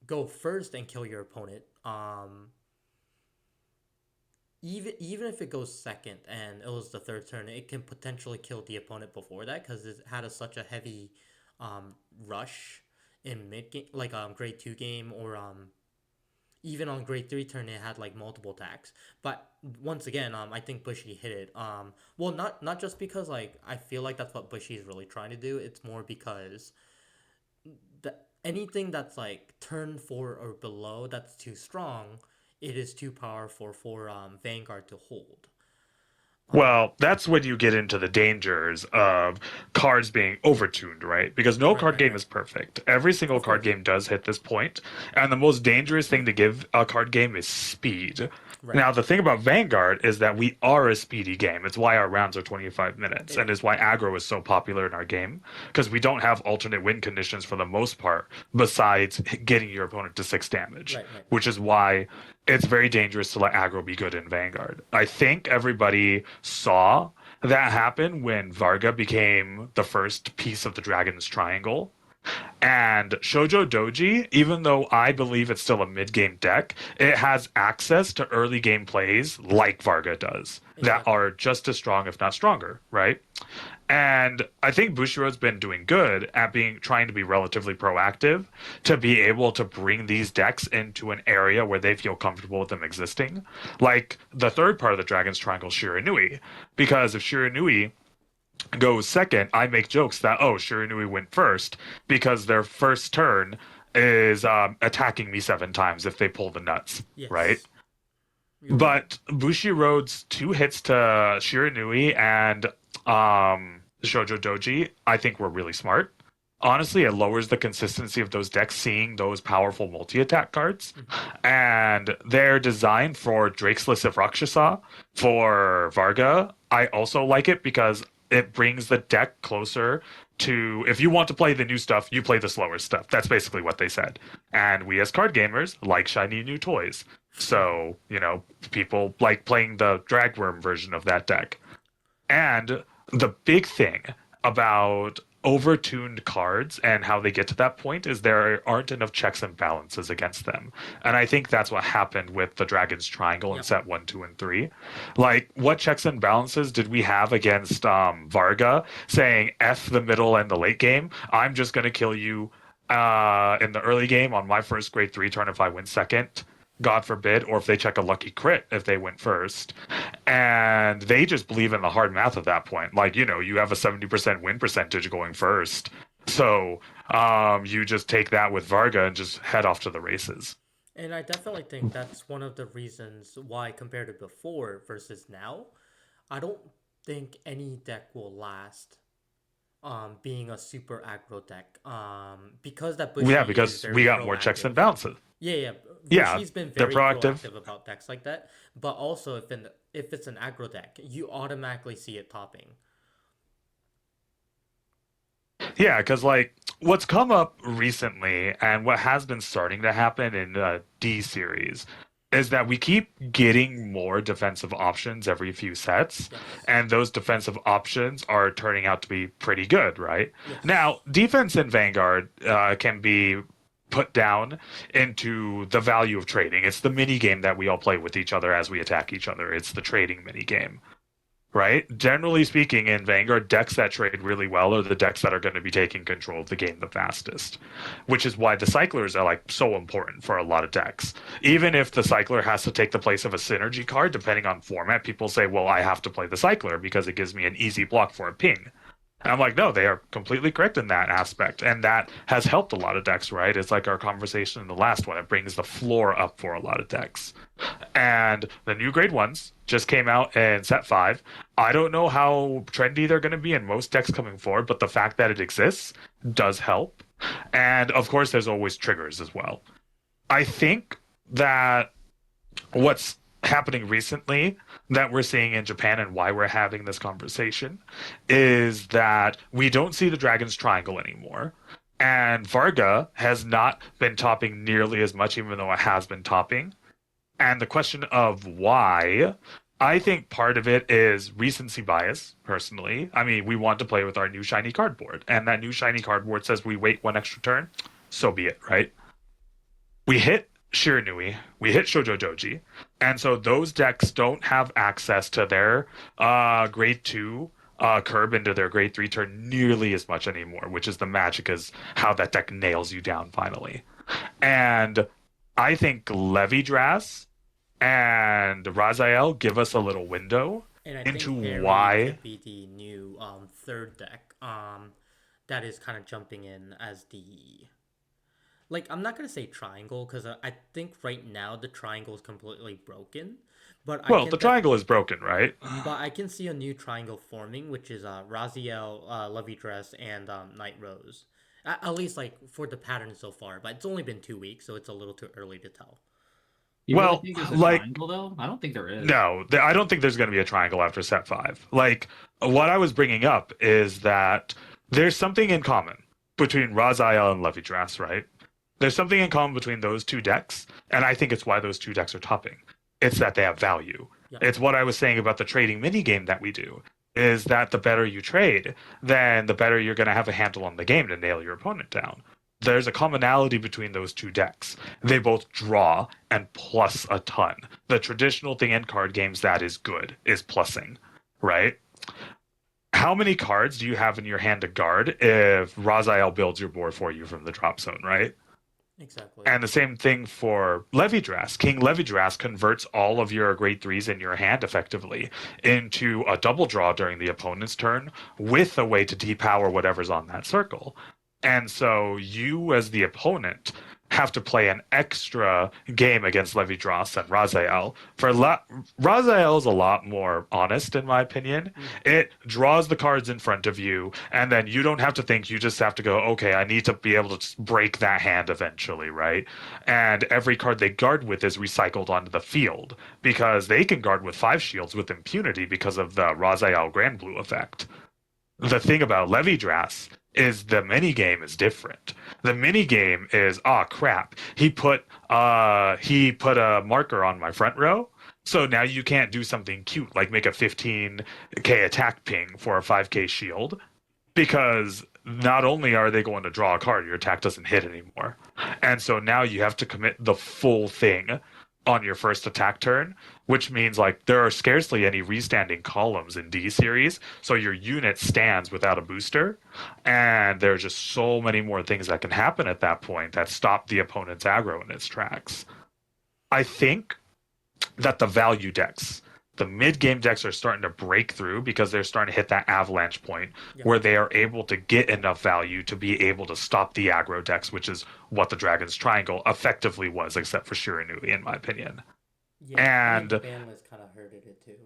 [SPEAKER 1] go first and kill your opponent. Even if it goes second and it was the third turn, it can potentially kill the opponent before that because it had such a heavy rush in mid game, like grade 2 game, or even on grade 3 turn it had like multiple attacks. But once again, I think Bushy hit it. Well, not just because like I feel like that's what Bushy is really trying to do. It's more because the anything that's like turn 4 or below that's too strong, it is too powerful for Vanguard to hold. um
[SPEAKER 3] Well, that's when you get into the dangers of cards being overtuned, right? Because no
[SPEAKER 1] right,
[SPEAKER 3] card
[SPEAKER 1] right,
[SPEAKER 3] game
[SPEAKER 1] right.
[SPEAKER 3] is perfect. Every single
[SPEAKER 1] Of
[SPEAKER 3] card
[SPEAKER 1] course.
[SPEAKER 3] game does hit this point, and the most dangerous thing to give a card game is speed.
[SPEAKER 1] Right.
[SPEAKER 3] Now, the thing about Vanguard is that we are a speedy game. It's why our rounds are 25 minutes,
[SPEAKER 1] It
[SPEAKER 3] and
[SPEAKER 1] is.
[SPEAKER 3] it's why aggro is so popular in our game, because we don't have alternate win conditions for the most part, besides getting your opponent to 6 damage,
[SPEAKER 1] Right, right.
[SPEAKER 3] which is why it's very dangerous to let aggro be good in Vanguard. I think everybody saw that happen when Varga became the first piece of the Dragon's Triangle. And Shoujo Doji, even though I believe it's still a mid game deck, it has access to early game plays like Varga does that
[SPEAKER 1] Exactly.
[SPEAKER 3] are just as strong, if not stronger, right? And I think Bushiroad's been doing good at being trying to be relatively proactive to be able to bring these decks into an area where they feel comfortable with them existing. Like the third part of the Dragon's Triangle, Shiranui. Because if Shiranui goes second, I make jokes that, oh, Shiranui went first because their first turn is attacking me 7 times if they pull the nuts, right?
[SPEAKER 1] Yes. You're right.
[SPEAKER 3] But Bushiroad's 2 hits to Shiranui and Shoujo Doji, I think were really smart. Honestly, it lowers the consistency of those decks seeing those powerful multi-attack cards.
[SPEAKER 1] Mhm.
[SPEAKER 3] And they're designed for Drake's List of Rakshasa for Varga. I also like it because it brings the deck closer to if you want to play the new stuff, you play the slower stuff. That's basically what they said. And we as card gamers like shiny new toys. So, people like playing the Dragworm version of that deck. And the big thing about overtuned cards and how they get to that point is there aren't enough checks and balances against them. And I think that's what happened with the Dragon's Triangle in
[SPEAKER 1] Yep.
[SPEAKER 3] set 1, 2, and 3. Like, what checks and balances did we have against Varga saying F the middle and the late game? I'm just going to kill you in the early game on my first grade 3 turn if I win second. God forbid, or if they check a lucky crit if they went first. And they just believe in the hard math at that point. Like, you have a 70% win percentage going first. So you just take that with Varga and just head off to the races.
[SPEAKER 1] And I definitely think that's one of the reasons why, compared to before versus now, I don't think any deck will last. Being a super aggro deck. Because that
[SPEAKER 3] Yeah,
[SPEAKER 1] Bushy is
[SPEAKER 3] because we
[SPEAKER 1] very
[SPEAKER 3] got more checks and
[SPEAKER 1] proactive.
[SPEAKER 3] balances.
[SPEAKER 1] Yeah, yeah.
[SPEAKER 3] Yeah,
[SPEAKER 1] Bushy's been
[SPEAKER 3] they're
[SPEAKER 1] very
[SPEAKER 3] proactive.
[SPEAKER 1] proactive about decks like that. But also, if it's an aggro deck, you automatically see it topping.
[SPEAKER 3] Yeah, because like what's come up recently and what has been starting to happen in D series is that we keep getting more defensive options every few sets,
[SPEAKER 1] Yes.
[SPEAKER 3] and those defensive options are turning out to be pretty good, right? Now,
[SPEAKER 1] Yes.
[SPEAKER 3] defense in Vanguard can be put down into the value of trading. It's the mini game that we all play with each other as we attack each other. It's the trading mini game, right? Generally speaking, in Vanguard, decks that trade really well are the decks that are going to be taking control of the game the fastest, which is why the cyclers are like so important for a lot of decks. Even if the cycler has to take the place of a synergy card, depending on format, people say, well, I have to play the cycler because it gives me an easy block for a ping. And I'm like, no, they are completely correct in that aspect. And that has helped a lot of decks, right? It's like our conversation in the last one. It brings the floor up for a lot of decks. And the new grade ones just came out in set 5. I don't know how trendy they're going to be in most decks coming forward, but the fact that it exists does help. And of course, there's always triggers as well. I think that what's happening recently that we're seeing in Japan and why we're having this conversation is that we don't see the Dragon's Triangle anymore. And Varga has not been topping nearly as much, even though it has been topping. And the question of why, I think part of it is recency bias, personally. I mean, we want to play with our new shiny cardboard, and that new shiny cardboard says we wait 1 extra turn, so be it, right? We hit Shiranui, we hit Shoujo Doji, and so those decks don't have access to their grade 2 curb into their grade 3 turn nearly as much anymore, which is the magic is how that deck nails you down finally. And I think Levidras and Raziel give us a little window
[SPEAKER 1] And I
[SPEAKER 3] into
[SPEAKER 1] think Harry
[SPEAKER 3] why.
[SPEAKER 1] could be the new third deck. That is kind of jumping in as the like I'm not gonna say triangle because I think right now the triangle is completely broken, but I
[SPEAKER 3] Well,
[SPEAKER 1] can
[SPEAKER 3] the triangle is
[SPEAKER 1] definitely
[SPEAKER 3] broken, right?
[SPEAKER 1] but I can see a new triangle forming, which is Raziel, Lovey Dress, and Night Rose. At least like for the pattern so far, but it's only been 2 weeks, so it's a little too early to tell.
[SPEAKER 2] You really
[SPEAKER 3] Well,
[SPEAKER 2] think there's a
[SPEAKER 3] like
[SPEAKER 2] triangle though? I don't think there is.
[SPEAKER 3] no, I don't think there's going to be a triangle after set 5. Like what I was bringing up is that there's something in common between Raziel and Levidras, right? There's something in common between those 2 decks, and I think it's why those 2 decks are topping. It's that they have value.
[SPEAKER 1] Yep.
[SPEAKER 3] It's what I was saying about the trading mini game that we do. is that the better you trade, then the better you're going to have a handle on the game to nail your opponent down. There's a commonality between those two decks. They both draw and plus a ton. The traditional thing in card games that is good is plussing, right? How many cards do you have in your hand to guard if Raziel builds your board for you from the drop zone, right?
[SPEAKER 1] Exactly.
[SPEAKER 3] And the same thing for Levidras. King Levidras converts all of your grade threes in your hand effectively into a double draw during the opponent's turn with a way to depower whatever's on that circle. And so you, as the opponent, have to play an extra game against Levidras and Raziel. Raziel is a lot more honest, in my opinion. It draws the cards in front of you, and then you don't have to think. You just have to go, okay, I need to be able to break that hand eventually, right? And every card they guard with is recycled onto the field because they can guard with 5 shields with impunity because of the Raziel Grand Blue effect. The thing about Levidras is the mini game is different. The mini game is, oh crap, he put a marker on my front row. So now you can't do something cute like make a 15k attack ping for a 5k shield because not only are they going to draw a card, your attack doesn't hit anymore. And so now you have to commit the full thing on your first attack turn, which means like there are scarcely any restanding columns in D series, so your unit stands without a booster, and there's just so many more things that can happen at that point that stop the opponent's aggro in its tracks. I think that the value decks, the mid game decks are starting to break through because they're starting to hit that avalanche point
[SPEAKER 1] Yeah.
[SPEAKER 3] where they are able to get enough value to be able to stop the aggro decks, which is what the Dragon's Triangle effectively was, except for Shiranui, in my opinion.
[SPEAKER 1] Yeah, I mean the
[SPEAKER 3] And
[SPEAKER 1] ban list kind of hurted it too.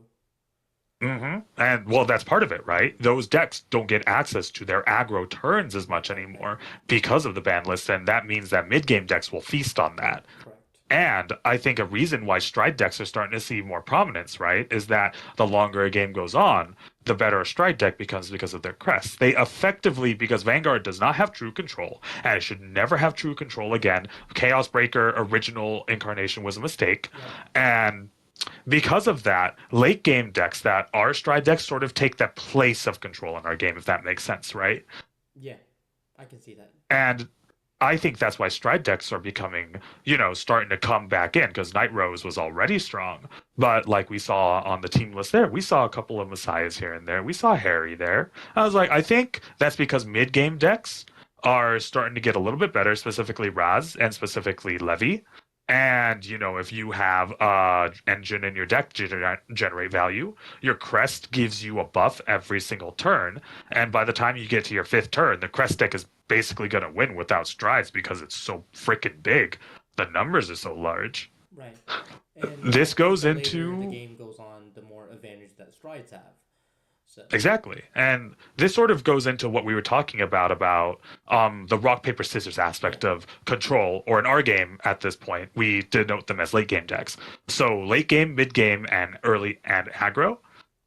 [SPEAKER 3] and well, that's part of it, right? Those decks don't get access to their aggro turns as much
[SPEAKER 1] Right, right.
[SPEAKER 3] anymore because of the ban list, and that means that mid game decks will feast on that.
[SPEAKER 1] Correct.
[SPEAKER 3] And I think a reason why stride decks are starting to see more prominence, right, is that the longer a game goes on, the better a stride deck becomes because of their crests. They effectively, because Vanguard does not have true control, and it should never have true control again. Chaos Breaker original incarnation was a mistake.
[SPEAKER 1] Yeah.
[SPEAKER 3] And because of that, late game decks that are stride decks sort of take the place of control in our game, if that makes sense, right?
[SPEAKER 1] Yeah, I can see that.
[SPEAKER 3] And I think that's why stride decks are becoming, starting to come back in because Night Rose was already strong. But like we saw on the team list there, we saw a couple of Messiahs here and there. We saw Harry there. I was like, I think that's because mid game decks are starting to get a little bit better, specifically Raz and specifically Levy. And if you have engine in your deck generate value, your crest gives you a buff every single turn. And by the time you get to your fifth turn, the crest deck is basically going to win without strides because it's so freaking big. The numbers are so large.
[SPEAKER 1] Right. And I
[SPEAKER 3] This
[SPEAKER 1] think
[SPEAKER 3] goes
[SPEAKER 1] the later the
[SPEAKER 3] into
[SPEAKER 1] game goes on, the more advantage that strides have. So
[SPEAKER 3] exactly, and this sort of goes into what we were talking about the rock paper scissors
[SPEAKER 1] yeah,
[SPEAKER 3] aspect of control, or in our game at this point, we denote them as late game decks. So late game, mid game, and early and aggro.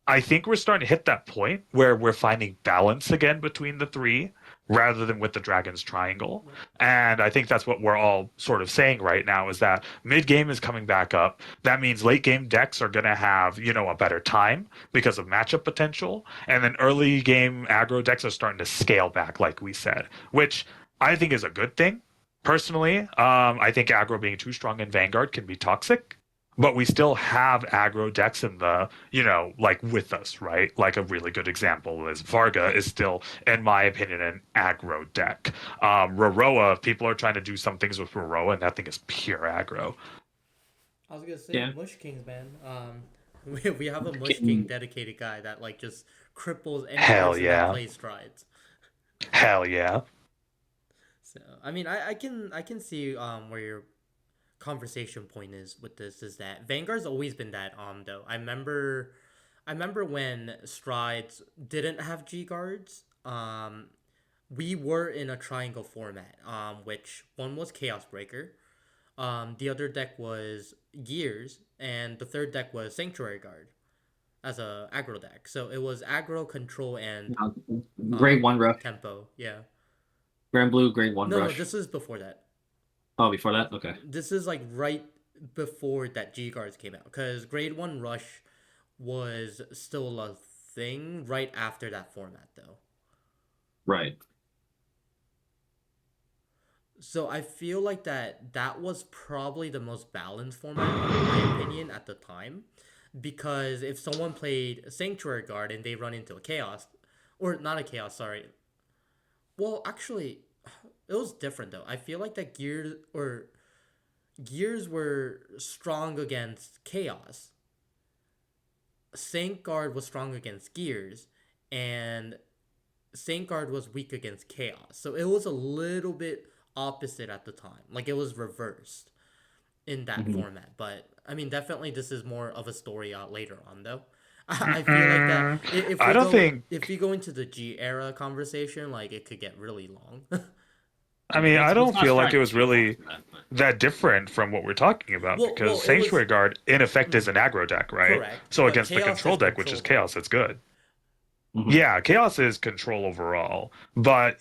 [SPEAKER 3] I think we're starting to hit that point where we're finding balance again between the three rather than with the Dragon's Triangle.
[SPEAKER 1] right.
[SPEAKER 3] And I think that's what we're all sort of saying right now is that mid game is coming back up. That means late game decks are going to have, a better time because of matchup potential. And then early game aggro decks are starting to scale back, like we said, which I think is a good thing. Personally, I think aggro being too strong in Vanguard can be toxic, but we still have aggro decks in the, like with us, right? Like a really good example is Varga is still, in my opinion, an aggro deck. Roroa, people are trying to do some things with Roroa, and that thing is pure aggro.
[SPEAKER 1] I was gonna say
[SPEAKER 2] Yeah.
[SPEAKER 1] Mush Kings, man. We have a Mush King dedicated guy that like just cripples any
[SPEAKER 3] Hell
[SPEAKER 1] person that
[SPEAKER 3] yeah.
[SPEAKER 1] plays strides.
[SPEAKER 3] Hell yeah.
[SPEAKER 1] So I mean, I can see where your conversation point is with this is that Vanguard's always been that though. I remember when strides didn't have G guards. We were in a triangle format. Which one was Chaos Breaker. The other deck was Gears, and the third deck was Sanctuary Guard as a aggro deck. So it was aggro, control, and
[SPEAKER 2] Uh, grade one rush,
[SPEAKER 1] tempo. Yeah.
[SPEAKER 2] Grand Blue, grade one
[SPEAKER 1] No, no,
[SPEAKER 2] rush.
[SPEAKER 1] this is before that.
[SPEAKER 2] Oh, before that, okay.
[SPEAKER 1] This is like right before that G guards came out, because Grade One Rush was still a thing right after that format, though.
[SPEAKER 2] Right.
[SPEAKER 1] So I feel like that was probably the most balanced format, in my opinion, at the time. Because if someone played Sanctuary Guard and they run into a Chaos, or not a Chaos, sorry. Well, actually, it was different though. I feel like that Gears were strong against Chaos. Saint Guard was strong against Gears, and Saint Guard was weak against Chaos. So it was a little bit opposite at the time. Like it was reversed in that
[SPEAKER 2] Hmm.
[SPEAKER 1] format. But I mean, definitely this is more of a story later on though. I feel like that
[SPEAKER 3] Mm-mm.
[SPEAKER 1] if
[SPEAKER 3] I
[SPEAKER 1] we
[SPEAKER 3] don't
[SPEAKER 1] go
[SPEAKER 3] think.
[SPEAKER 1] if we go into the G era conversation, like it could get really long.
[SPEAKER 3] I mean, I
[SPEAKER 2] Let's
[SPEAKER 3] don't
[SPEAKER 2] not
[SPEAKER 3] feel like
[SPEAKER 2] strike
[SPEAKER 3] it was
[SPEAKER 2] too long
[SPEAKER 3] really
[SPEAKER 2] for that. But
[SPEAKER 3] that different from what we're talking about because
[SPEAKER 1] well, it was
[SPEAKER 3] Sanctuary Guard, in effect, is
[SPEAKER 1] mm,
[SPEAKER 3] an aggro deck, right?
[SPEAKER 1] correct,
[SPEAKER 3] So
[SPEAKER 1] but
[SPEAKER 3] against the
[SPEAKER 1] Chaos
[SPEAKER 3] control
[SPEAKER 1] is
[SPEAKER 3] deck, which is
[SPEAKER 1] control though.
[SPEAKER 3] Chaos, it's good.
[SPEAKER 2] Mhm.
[SPEAKER 3] Yeah, Chaos is control overall, but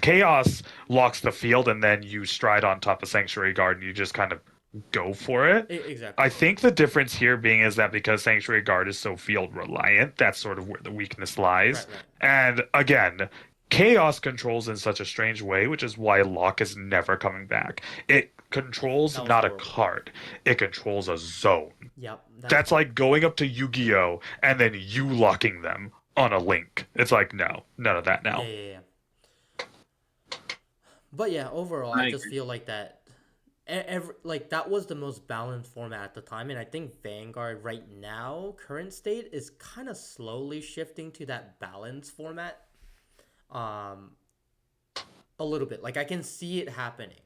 [SPEAKER 3] Chaos locks the field, and then you stride on top of Sanctuary Guard, and you just kind of go for it.
[SPEAKER 1] Exactly,
[SPEAKER 3] I
[SPEAKER 1] yeah,
[SPEAKER 3] think the difference here being is that because Sanctuary Guard is so field reliant, that's sort of where the weakness lies.
[SPEAKER 1] right, right.
[SPEAKER 3] And again, Chaos controls in such a strange way, which is why Lock is never coming back. It controls
[SPEAKER 1] That was
[SPEAKER 3] not a
[SPEAKER 1] horrible.
[SPEAKER 3] card, it controls a zone.
[SPEAKER 1] Yep, that's
[SPEAKER 3] That's
[SPEAKER 1] horrible.
[SPEAKER 3] like going up to Yu-Gi-Oh and then you locking them on a link. It's like no, none of that
[SPEAKER 1] Yeah,
[SPEAKER 3] now.
[SPEAKER 1] yeah, yeah. But yeah, overall, I
[SPEAKER 2] I
[SPEAKER 1] just
[SPEAKER 2] agree.
[SPEAKER 1] feel like that. Like that was the most balanced format at the time, and I think Vanguard right now, current state, is kind of slowly shifting to that balanced format. Um, a little bit. Like I can see it happening.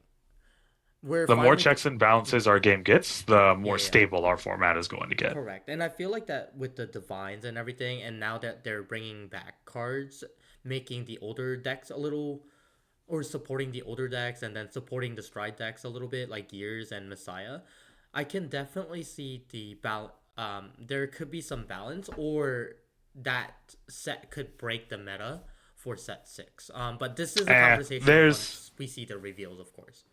[SPEAKER 1] We're
[SPEAKER 3] The more
[SPEAKER 1] finally.
[SPEAKER 3] checks and
[SPEAKER 1] Mhm.
[SPEAKER 3] balances our game gets, the
[SPEAKER 1] Yeah,
[SPEAKER 3] more
[SPEAKER 1] yeah,
[SPEAKER 3] stable our format is going to get.
[SPEAKER 1] correct. And I feel like that with the divines and everything, and now that they're bringing back cards, making the older decks a little, or supporting the older decks, and then supporting the stride decks a little bit, like Gears and Messiah, I can definitely see the there could be some balance, or that set could break the meta for set six. But this is a conversation
[SPEAKER 3] There's
[SPEAKER 1] once we see the reveals, of course.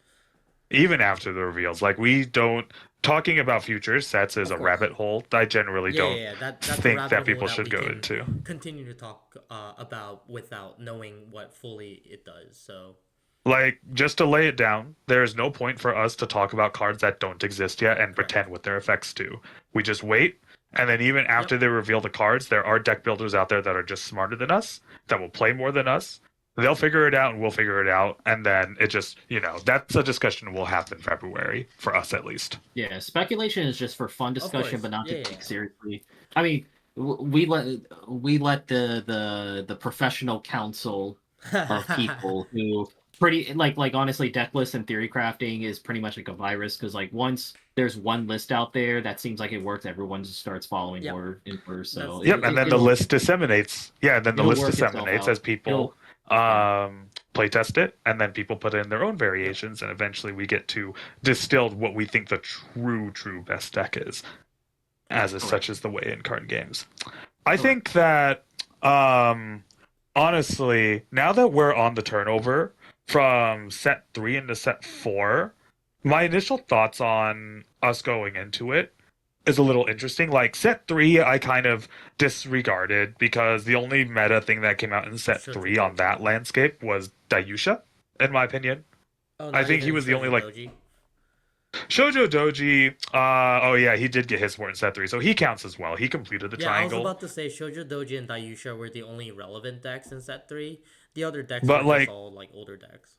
[SPEAKER 3] even after the reveals, like we don't talking about future sets is
[SPEAKER 1] Of
[SPEAKER 3] a
[SPEAKER 1] course.
[SPEAKER 3] rabbit hole I generally
[SPEAKER 1] Yeah, yeah,
[SPEAKER 3] don't
[SPEAKER 1] yeah. That's a
[SPEAKER 3] think that
[SPEAKER 1] rabbit hole
[SPEAKER 3] people
[SPEAKER 1] that
[SPEAKER 3] should
[SPEAKER 1] we
[SPEAKER 3] go
[SPEAKER 1] can
[SPEAKER 3] into.
[SPEAKER 1] continue to talk about without knowing what fully it does. So
[SPEAKER 3] Like, just to lay it down, there is no point for us to talk about cards that don't exist yet and
[SPEAKER 1] correct.
[SPEAKER 3] pretend what their effects do. We just wait, and then even
[SPEAKER 1] Yep.
[SPEAKER 3] after they reveal the cards, there are deck builders out there that are just smarter than us, that will play more than us. They'll figure it out and we'll figure it out. And then it just, that's a discussion we'll have in February, for us at least.
[SPEAKER 2] Yeah, speculation is just for fun
[SPEAKER 1] Of
[SPEAKER 2] discussion,
[SPEAKER 1] course.
[SPEAKER 2] but not
[SPEAKER 1] Yeah,
[SPEAKER 2] to
[SPEAKER 1] yeah,
[SPEAKER 2] take
[SPEAKER 1] yeah.
[SPEAKER 2] seriously. I mean, we let the professional council of people who pretty like honestly deck lists and theory crafting is pretty much like a virus because like once there's one list out there that seems like it works, everyone just starts following
[SPEAKER 1] Yep.
[SPEAKER 2] more and more.
[SPEAKER 1] That's
[SPEAKER 2] So
[SPEAKER 1] the
[SPEAKER 3] Yep, and then the
[SPEAKER 1] reality.
[SPEAKER 3] list disseminates. Yeah, and then the
[SPEAKER 2] it'll
[SPEAKER 3] list
[SPEAKER 2] work itself
[SPEAKER 3] disseminates
[SPEAKER 2] out.
[SPEAKER 3] as people
[SPEAKER 2] It'll yeah.
[SPEAKER 3] play test it, and then people put in their own
[SPEAKER 1] Yep.
[SPEAKER 3] variations, and eventually we get to distilled what we think the true best deck is, as is
[SPEAKER 2] Correct.
[SPEAKER 3] such is the way in card games. I
[SPEAKER 2] Correct.
[SPEAKER 3] think that um, honestly, now that we're on the turnover from set three into set four, my initial thoughts on us going into it is a little interesting. Like set three, I kind of disregarded because the only meta thing that came out in set
[SPEAKER 1] Shoujo
[SPEAKER 3] three on
[SPEAKER 1] Doji.
[SPEAKER 3] that landscape was Dayusha, in my opinion.
[SPEAKER 1] Oh,
[SPEAKER 3] I
[SPEAKER 1] not
[SPEAKER 3] think he
[SPEAKER 1] even
[SPEAKER 3] was the only
[SPEAKER 1] Shoujo
[SPEAKER 3] like
[SPEAKER 1] Doji.
[SPEAKER 3] Shoujo Doji. Oh yeah, he did get his support in set three, so he counts as well. He completed the
[SPEAKER 1] Yeah, I was
[SPEAKER 3] triangle,
[SPEAKER 1] about to say Shoujo Doji and Dayusha were the only relevant decks in set three. The other decks were
[SPEAKER 3] but
[SPEAKER 1] just
[SPEAKER 3] like
[SPEAKER 1] all like older decks.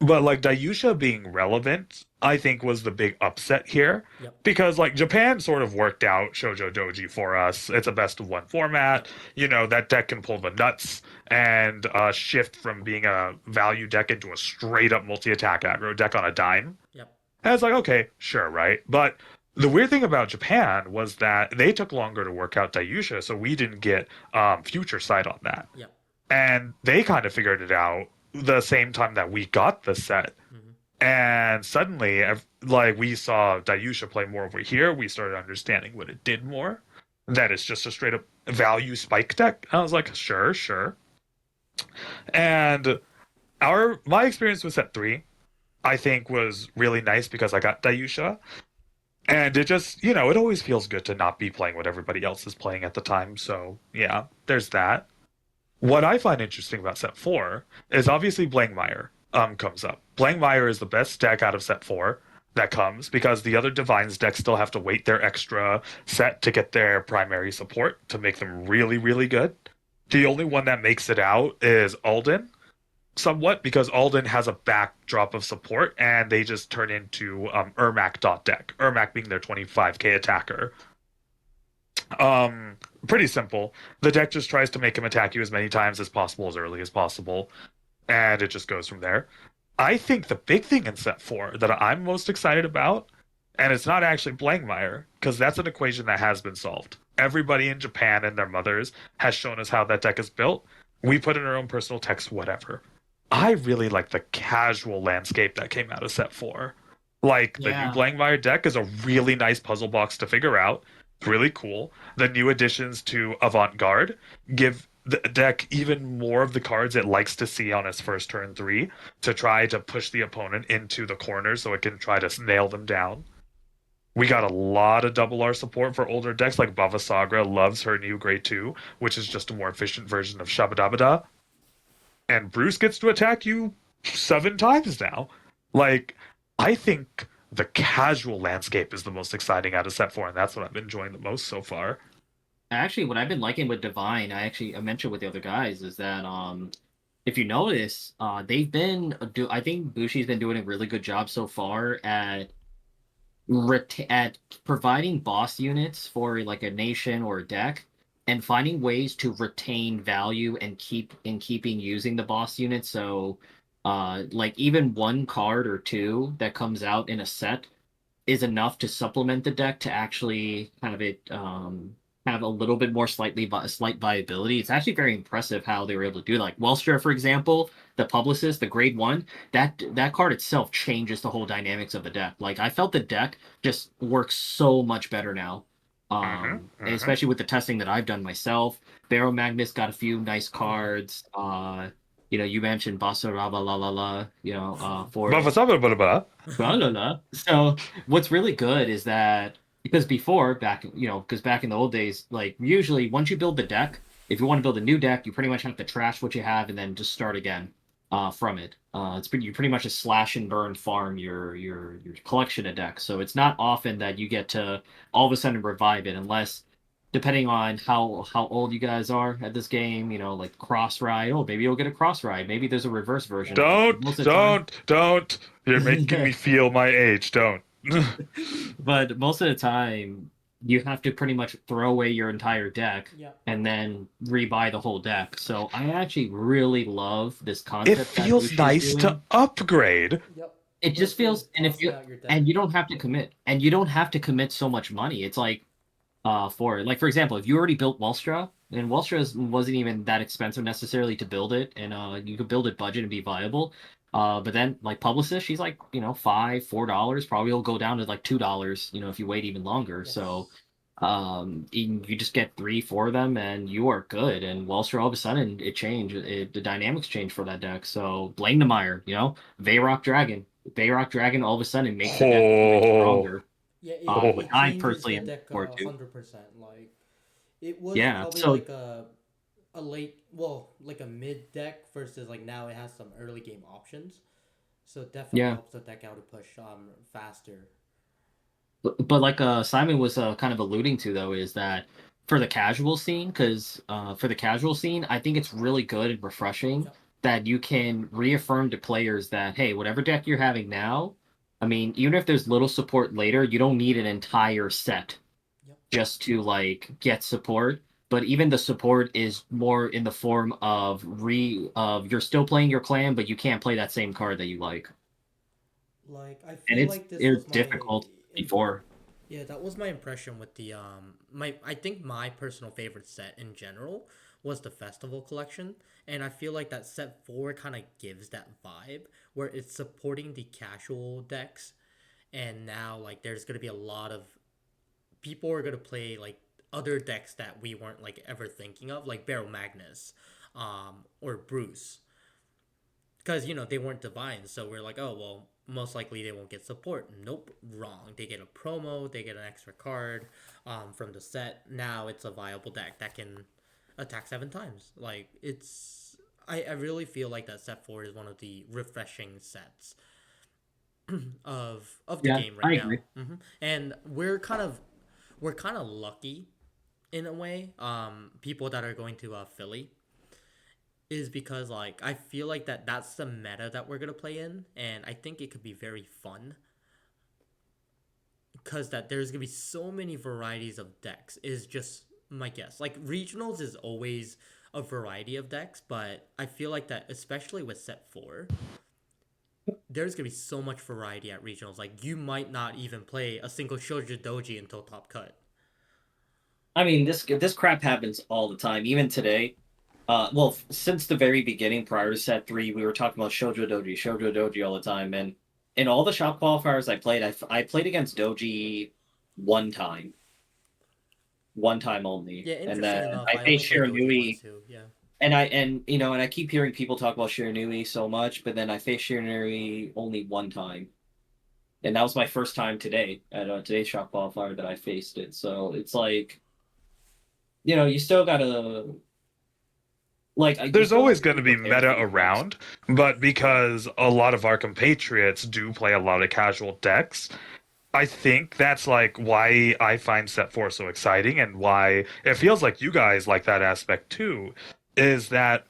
[SPEAKER 3] Dayusha being relevant, I think was the big upset here.
[SPEAKER 1] Yep.
[SPEAKER 3] Because like Japan sort of worked out Shoujo Doji for us. It's a best of one format.
[SPEAKER 1] Yep.
[SPEAKER 3] That deck can pull the nuts and shift from being a value deck into a straight up multi attack aggro deck on a dime.
[SPEAKER 1] Yep.
[SPEAKER 3] And it's like, okay, sure, right? But the weird thing about Japan was that they took longer to work out Dayusha, so we didn't get future sight on that.
[SPEAKER 1] Yep.
[SPEAKER 3] And they kind of figured it out the same time that we got the set.
[SPEAKER 1] Mm-hmm.
[SPEAKER 3] And suddenly, like we saw Dayusha play more over here, we started understanding what it did more. That it's just a straight up value spike deck. I was like, sure, sure. And my experience with set three, I think, was really nice because I got Dayusha. And it just, it always feels good to not be playing what everybody else is playing at the time. So, yeah, there's that. What I find interesting about set four is obviously Blangmire comes up. Blangmire is the best deck out of set four that comes because the other Divines decks still have to wait their extra set to get their primary support to make them really, really good. The only one that makes it out is Alden, somewhat because Alden has a backdrop of support and they just turn into Ermac dot deck. Ermac being their 25k attacker. Um, Pretty simple. The deck just tries to make him attack you as many times as possible, as early as possible, and it just goes from there. I think the big thing in set four that I'm most excited about, and it's not actually Blankmeyer, because that's an equation that has been solved. Everybody in Japan and their mothers has shown us how that deck is built. We put in our own personal text, whatever. I really like the casual landscape that came out of set four. Like the new
[SPEAKER 2] Yeah.
[SPEAKER 3] Blankmeyer deck is a really nice puzzle box to figure out. It's really cool. The new additions to Avant-Garde give the deck even more of the cards it likes to see on its first turn three to try to push the opponent into the corner so it can try to nail them down. We got a lot of double R support for older decks like Bava Sagra loves her new Grade 2, which is just a more efficient version of Shabadabada. And Bruce gets to attack you 7 times now. Like, I think the casual landscape is the most exciting out of set four, and that's what I've been enjoying the most so far.
[SPEAKER 2] Actually, what I've been liking with Divine, I mentioned with the other guys, is that if you notice, they've been do I think Bushi's been doing a really good job so far at at providing boss units for like a nation or a deck and finding ways to retain value and keeping using the boss unit. So like even one card or two that comes out in a set is enough to supplement the deck to actually have it have a little bit more slight viability. It's actually very impressive how they were able to do that. Like Welstra, for example, the publicist, the grade one, that card itself changes the whole dynamics of the deck. Like I felt the deck just works so much better now.
[SPEAKER 3] Mm-hmm,
[SPEAKER 2] And
[SPEAKER 3] mm-hmm.
[SPEAKER 2] especially with the testing that I've done myself. Barrow Magnus got a few nice
[SPEAKER 1] Yeah.
[SPEAKER 2] cards. You mentioned Basaraba La La La, for Blah, blah, blah. So what's really good is that because because back in the old days, like usually once you build the deck, if you want to build a new deck, you pretty much have to trash what you have and then just start again from it. You pretty much just slash and burn farm your collection of decks. So it's not often that you get to all of a sudden revive it unless depending on how old you guys are at this game, like cross ride. Oh, maybe you'll get a cross ride. Maybe there's a reverse version of it.
[SPEAKER 3] Don't,
[SPEAKER 2] Most of the time.
[SPEAKER 3] don't. You're making me feel my age. Don't.
[SPEAKER 2] But most of the time, you have to pretty much throw away your entire deck
[SPEAKER 1] Yeah.
[SPEAKER 2] and then rebuy the whole deck. So I actually really love this
[SPEAKER 3] It
[SPEAKER 2] concept that
[SPEAKER 3] feels
[SPEAKER 2] Bushi is
[SPEAKER 3] nice to
[SPEAKER 2] doing.
[SPEAKER 3] upgrade.
[SPEAKER 1] Yep.
[SPEAKER 2] It just
[SPEAKER 1] Versus
[SPEAKER 2] feels,
[SPEAKER 1] bossing out your deck.
[SPEAKER 2] and you don't have to commit, and you don't have to commit so much money. It's like, for example, if you already built Welstra, and wasn't even that expensive necessarily to build it, and you could build it budget and be viable. But then like Publicist, she's like, $4, probably will go down to like $2, if you wait even longer. So
[SPEAKER 1] Yes.
[SPEAKER 2] you just get three, four of them, and you are good. And Welstra, all of a sudden, the dynamics change for that deck. So Blame the Mire, Vayrock Dragon, all of a sudden makes the deck even
[SPEAKER 3] Oh,
[SPEAKER 2] stronger,
[SPEAKER 1] Yeah,
[SPEAKER 2] which
[SPEAKER 1] it
[SPEAKER 3] oh.
[SPEAKER 2] I
[SPEAKER 1] changes
[SPEAKER 2] personally
[SPEAKER 1] the
[SPEAKER 2] am looking
[SPEAKER 1] deck
[SPEAKER 2] forward to.
[SPEAKER 1] 100%. Like it was
[SPEAKER 2] Yeah.
[SPEAKER 1] probably
[SPEAKER 2] So
[SPEAKER 1] like a late, well, like a mid deck versus like now it has some early game options. So it definitely
[SPEAKER 2] yeah.
[SPEAKER 1] helps the deck out to push faster.
[SPEAKER 2] But like Simon was kind of alluding to though is that for the casual scene, because for the casual scene, I think it's really good and refreshing
[SPEAKER 1] Yep.
[SPEAKER 2] that you can reaffirm to players that hey, whatever deck you're having now, I mean, even if there's little support later, you don't need an entire set
[SPEAKER 1] Yep.
[SPEAKER 2] just to like get support. But even the support is more in the form of you're still playing your clan, but you can't play that same card that you like,
[SPEAKER 1] Like I
[SPEAKER 2] and
[SPEAKER 1] feel like this
[SPEAKER 2] it's
[SPEAKER 1] was my
[SPEAKER 2] difficult
[SPEAKER 1] imp-
[SPEAKER 2] before.
[SPEAKER 1] yeah, that was my impression with the my I think my personal favorite set in general was the festival collection, and I feel like that set 4 kind of gives that vibe where it's supporting the casual decks, and now like there's going to be a lot of people are going to play like other decks that we weren't like ever thinking of, like Barrel Magnus or Bruce, because they weren't divine, so we're like, oh well, most likely they won't get support. Nope, wrong. They get a promo, they get an extra card from the set. Now it's a viable deck that can attack 7 times. Like, I really feel like that set 4 is one of the refreshing sets of the
[SPEAKER 2] Yeah,
[SPEAKER 1] game
[SPEAKER 2] I
[SPEAKER 1] right now.
[SPEAKER 2] agree.
[SPEAKER 1] And we're kind of lucky in a way. People that are going to Philly is because like I feel like that's the meta that we're gonna play in, and I think it could be very fun because that there's gonna be so many varieties of decks. Is just my guess. Like regionals is always a variety of decks, but I feel like that especially with set 4, there's gonna be so much variety at regionals. Like you might not even play a single Shoujo Doji until top cut.
[SPEAKER 2] I mean, this crap happens all the time, even today. Well, since the very beginning, prior to set three, we were talking about Shoujo Doji all the time, and in all the shop qualifiers I played, I played against Doji one time, one time only,
[SPEAKER 1] Yeah,
[SPEAKER 2] and then
[SPEAKER 1] interesting enough,
[SPEAKER 2] I
[SPEAKER 1] I only
[SPEAKER 2] faced
[SPEAKER 1] played Doji once
[SPEAKER 2] Shiranui,
[SPEAKER 1] too. Yeah.
[SPEAKER 2] and I keep hearing people talk about Shiranui so much, but then I faced Shiranui only one time, and that was my first time today at today's shop qualifier that I faced it. So it's like, you still gotta you
[SPEAKER 3] There's
[SPEAKER 2] still have
[SPEAKER 3] always
[SPEAKER 2] to
[SPEAKER 3] going
[SPEAKER 2] be
[SPEAKER 3] to be
[SPEAKER 2] prepared
[SPEAKER 3] meta
[SPEAKER 2] for these decks.
[SPEAKER 3] around, but because a lot of our compatriots do play a lot of casual decks, I think that's like why I find set 4 so exciting and why it feels like you guys like that aspect too, is that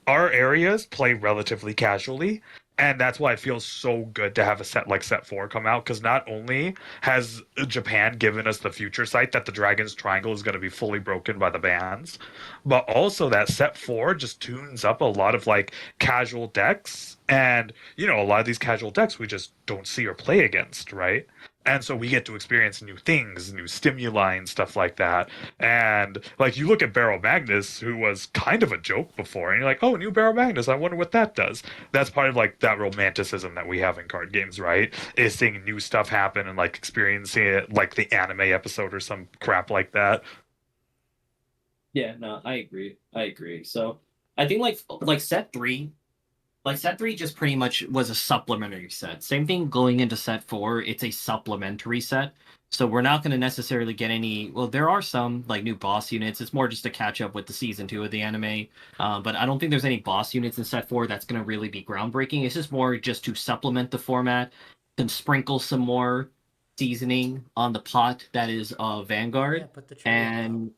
[SPEAKER 3] our areas play relatively casually, and that's why it feels so good to have a set like set 4 come out, because not only has Japan given us the future sight that the Dragon's Triangle is going to be fully broken by the bans, but also that set 4 just tunes up a lot of like casual decks, and a lot of these casual decks we just don't see or play against, right? And so we get to experience new things, new stimuli and stuff like that. And like you look at Barrel Magnus, who was kind of a joke before, and you're like, oh, new Barrel Magnus, I wonder what that does. That's part of like that romanticism that we have in card games, right? Is seeing new stuff happen and like experiencing it like the anime episode or some crap like that.
[SPEAKER 2] Yeah, no, I agree. I agree. So I think set three just pretty much was a supplementary set. Same thing going into set four. It's a supplementary set. So we're not going to necessarily get any. Well, there are some like new boss units. It's more just to catch up with the season two of the anime. But I don't think there's any boss units in set four that's going to really be groundbreaking. It's just more just to supplement the format and sprinkle some more seasoning on the pot that is
[SPEAKER 1] Yeah,
[SPEAKER 2] Vanguard.
[SPEAKER 1] put the cherry on top.
[SPEAKER 2] And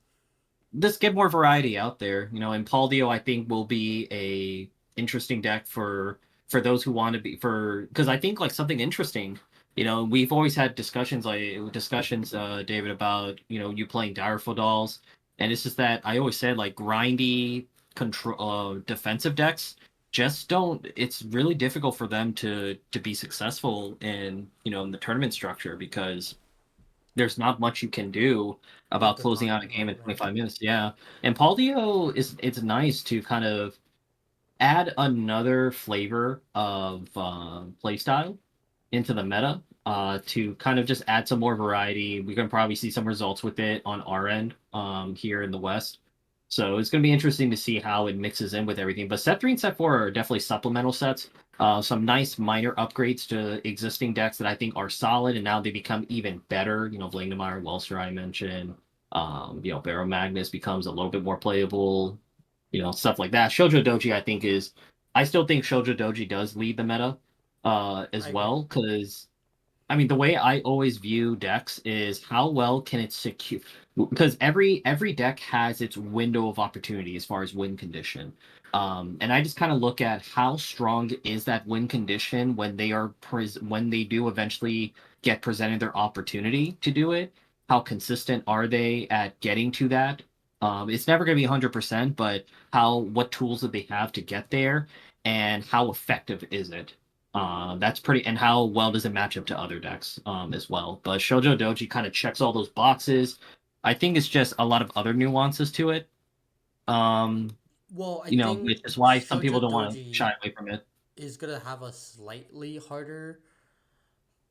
[SPEAKER 2] just get more variety out there. And Paldio I think will be a interesting deck for those who want to be for because I think like something interesting. We've always had discussions, David, about you playing Direful Dolls, and it's just that I always said like grindy control defensive decks just don't. It's really difficult for them to be successful in the tournament structure because there's not much you can do
[SPEAKER 1] With
[SPEAKER 2] about
[SPEAKER 1] the
[SPEAKER 2] closing out a
[SPEAKER 1] time,
[SPEAKER 2] game
[SPEAKER 1] right,
[SPEAKER 2] in
[SPEAKER 1] right.
[SPEAKER 2] 25 minutes. Yeah. And Paul Dio it's nice to kind of add another flavor of playstyle into the meta to kind of just add some more variety. We're going to probably see some results with it on our end here in the West. So it's going to be interesting to see how it mixes in with everything. But set three and set four are definitely supplemental sets. Some nice minor upgrades to existing decks that I think are solid, and now they become even better. Vlandemeyer, Welser, I mentioned. Barrow Magnus becomes a little bit more playable. Stuff like that. Shoujo Doji, I still think Shoujo Doji does lead the meta
[SPEAKER 1] I
[SPEAKER 2] as
[SPEAKER 1] agree.
[SPEAKER 2] well because I mean, the way I always view decks is how well can it secure because every deck has its window of opportunity as far as win condition. And I just kind of look at how strong is that win condition when when they do eventually get presented their opportunity to do it. How consistent are they at getting to that? It's never going to be 100%, but what tools do they have to get there, and how effective is it? That's pretty, and how well does it match up to other decks as well. But Shoujo Doji kind of checks all those boxes. I think it's just a lot of other nuances to it. Um,
[SPEAKER 1] Well, I think
[SPEAKER 2] which is why some people
[SPEAKER 1] Shoujo
[SPEAKER 2] don't want to
[SPEAKER 1] Doji
[SPEAKER 2] shy away from it.
[SPEAKER 1] is gonna have a slightly harder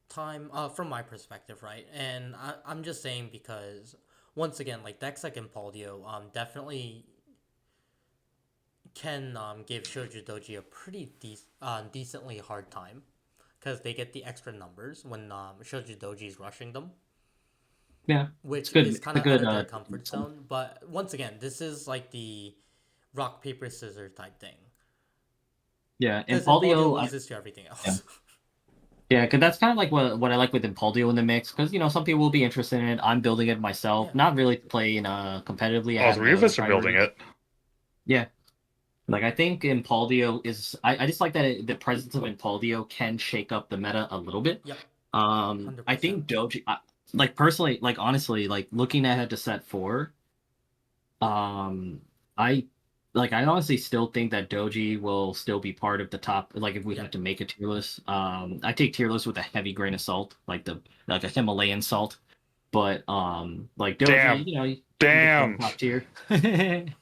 [SPEAKER 1] time, from my perspective, right? And I'm just saying because once again, like decks like Impaldio, definitely can give Shoujo Doji a pretty decently hard time because they get the extra numbers when Shoji Doji is rushing them,
[SPEAKER 2] Yeah, it's
[SPEAKER 1] which
[SPEAKER 2] good.
[SPEAKER 1] is
[SPEAKER 2] It's
[SPEAKER 1] kind
[SPEAKER 2] a
[SPEAKER 1] of out
[SPEAKER 2] good.
[SPEAKER 1] of their comfort zone. But once again, this is like the rock paper scissors type thing,
[SPEAKER 2] Yeah,
[SPEAKER 1] because Empoleon
[SPEAKER 2] Impaldio.
[SPEAKER 1] loses to everything
[SPEAKER 2] Yeah,
[SPEAKER 1] else.
[SPEAKER 2] yeah, because that's kind of like what I like with Impaldio in the mix. Because some people will be interested in it. I'm building it myself,
[SPEAKER 1] Yeah.
[SPEAKER 2] not really playing competitively. I
[SPEAKER 3] All
[SPEAKER 2] have
[SPEAKER 3] three
[SPEAKER 2] my
[SPEAKER 3] of
[SPEAKER 2] other
[SPEAKER 3] us are building
[SPEAKER 2] priorities.
[SPEAKER 3] it.
[SPEAKER 2] Yeah, like I think Impaldio is. I just like that the presence of Impaldio can shake up the meta a little bit.
[SPEAKER 1] Yep.
[SPEAKER 2] I
[SPEAKER 1] 100%.
[SPEAKER 2] think Doji. Like personally, like honestly, like looking ahead to set four. Um, I I honestly still think that Doji will still be part of the top. Like if we
[SPEAKER 1] Yep.
[SPEAKER 2] had to make a tier list, I take tier list with a heavy grain of salt, like a Himalayan salt. But like Doji,
[SPEAKER 3] Damn.
[SPEAKER 2] you can put in
[SPEAKER 3] Damn.
[SPEAKER 2] top tier.
[SPEAKER 1] I can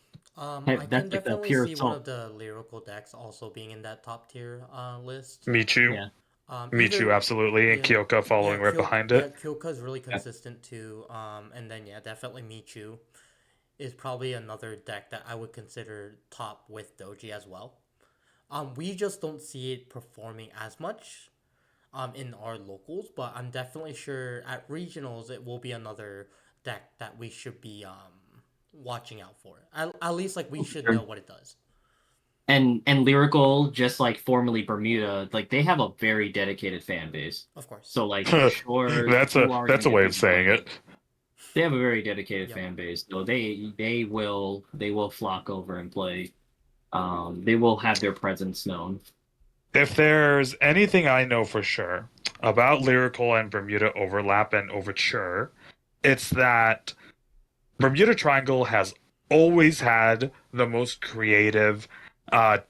[SPEAKER 2] That's like the
[SPEAKER 1] definitely
[SPEAKER 2] pure
[SPEAKER 1] see one
[SPEAKER 2] salt.
[SPEAKER 1] of the lyrical decks also being in that top tier list.
[SPEAKER 3] Michu.
[SPEAKER 2] Yeah,
[SPEAKER 3] Michu,
[SPEAKER 1] Either
[SPEAKER 3] absolutely. And
[SPEAKER 1] yeah,
[SPEAKER 3] Kyoka
[SPEAKER 1] yeah,
[SPEAKER 3] following right behind it.
[SPEAKER 1] Kyoka is really
[SPEAKER 2] yeah.
[SPEAKER 1] consistent too. And then yeah, definitely Michu is probably another deck that I would consider top with Doji as well. We just don't see it performing as much in our locals, but I'm definitely sure at regionals it will be another deck that we should be watching out for. At least like we should know
[SPEAKER 2] Sure.
[SPEAKER 1] what it does.
[SPEAKER 2] And lyrical, just like formerly Bermuda, like they have a very dedicated fan base.
[SPEAKER 1] Of course.
[SPEAKER 2] So like for sure, you are
[SPEAKER 3] that's
[SPEAKER 2] gonna
[SPEAKER 3] a
[SPEAKER 2] get
[SPEAKER 3] way of
[SPEAKER 2] people
[SPEAKER 3] saying
[SPEAKER 2] buying
[SPEAKER 3] it.
[SPEAKER 2] it. They have a very dedicated
[SPEAKER 1] Yep.
[SPEAKER 2] fan base. So they will flock over and play. They will have their presence known.
[SPEAKER 3] If there's anything I know for sure about Lyrical and Bermuda overlap and overture, it's that Bermuda Triangle has always had the most creative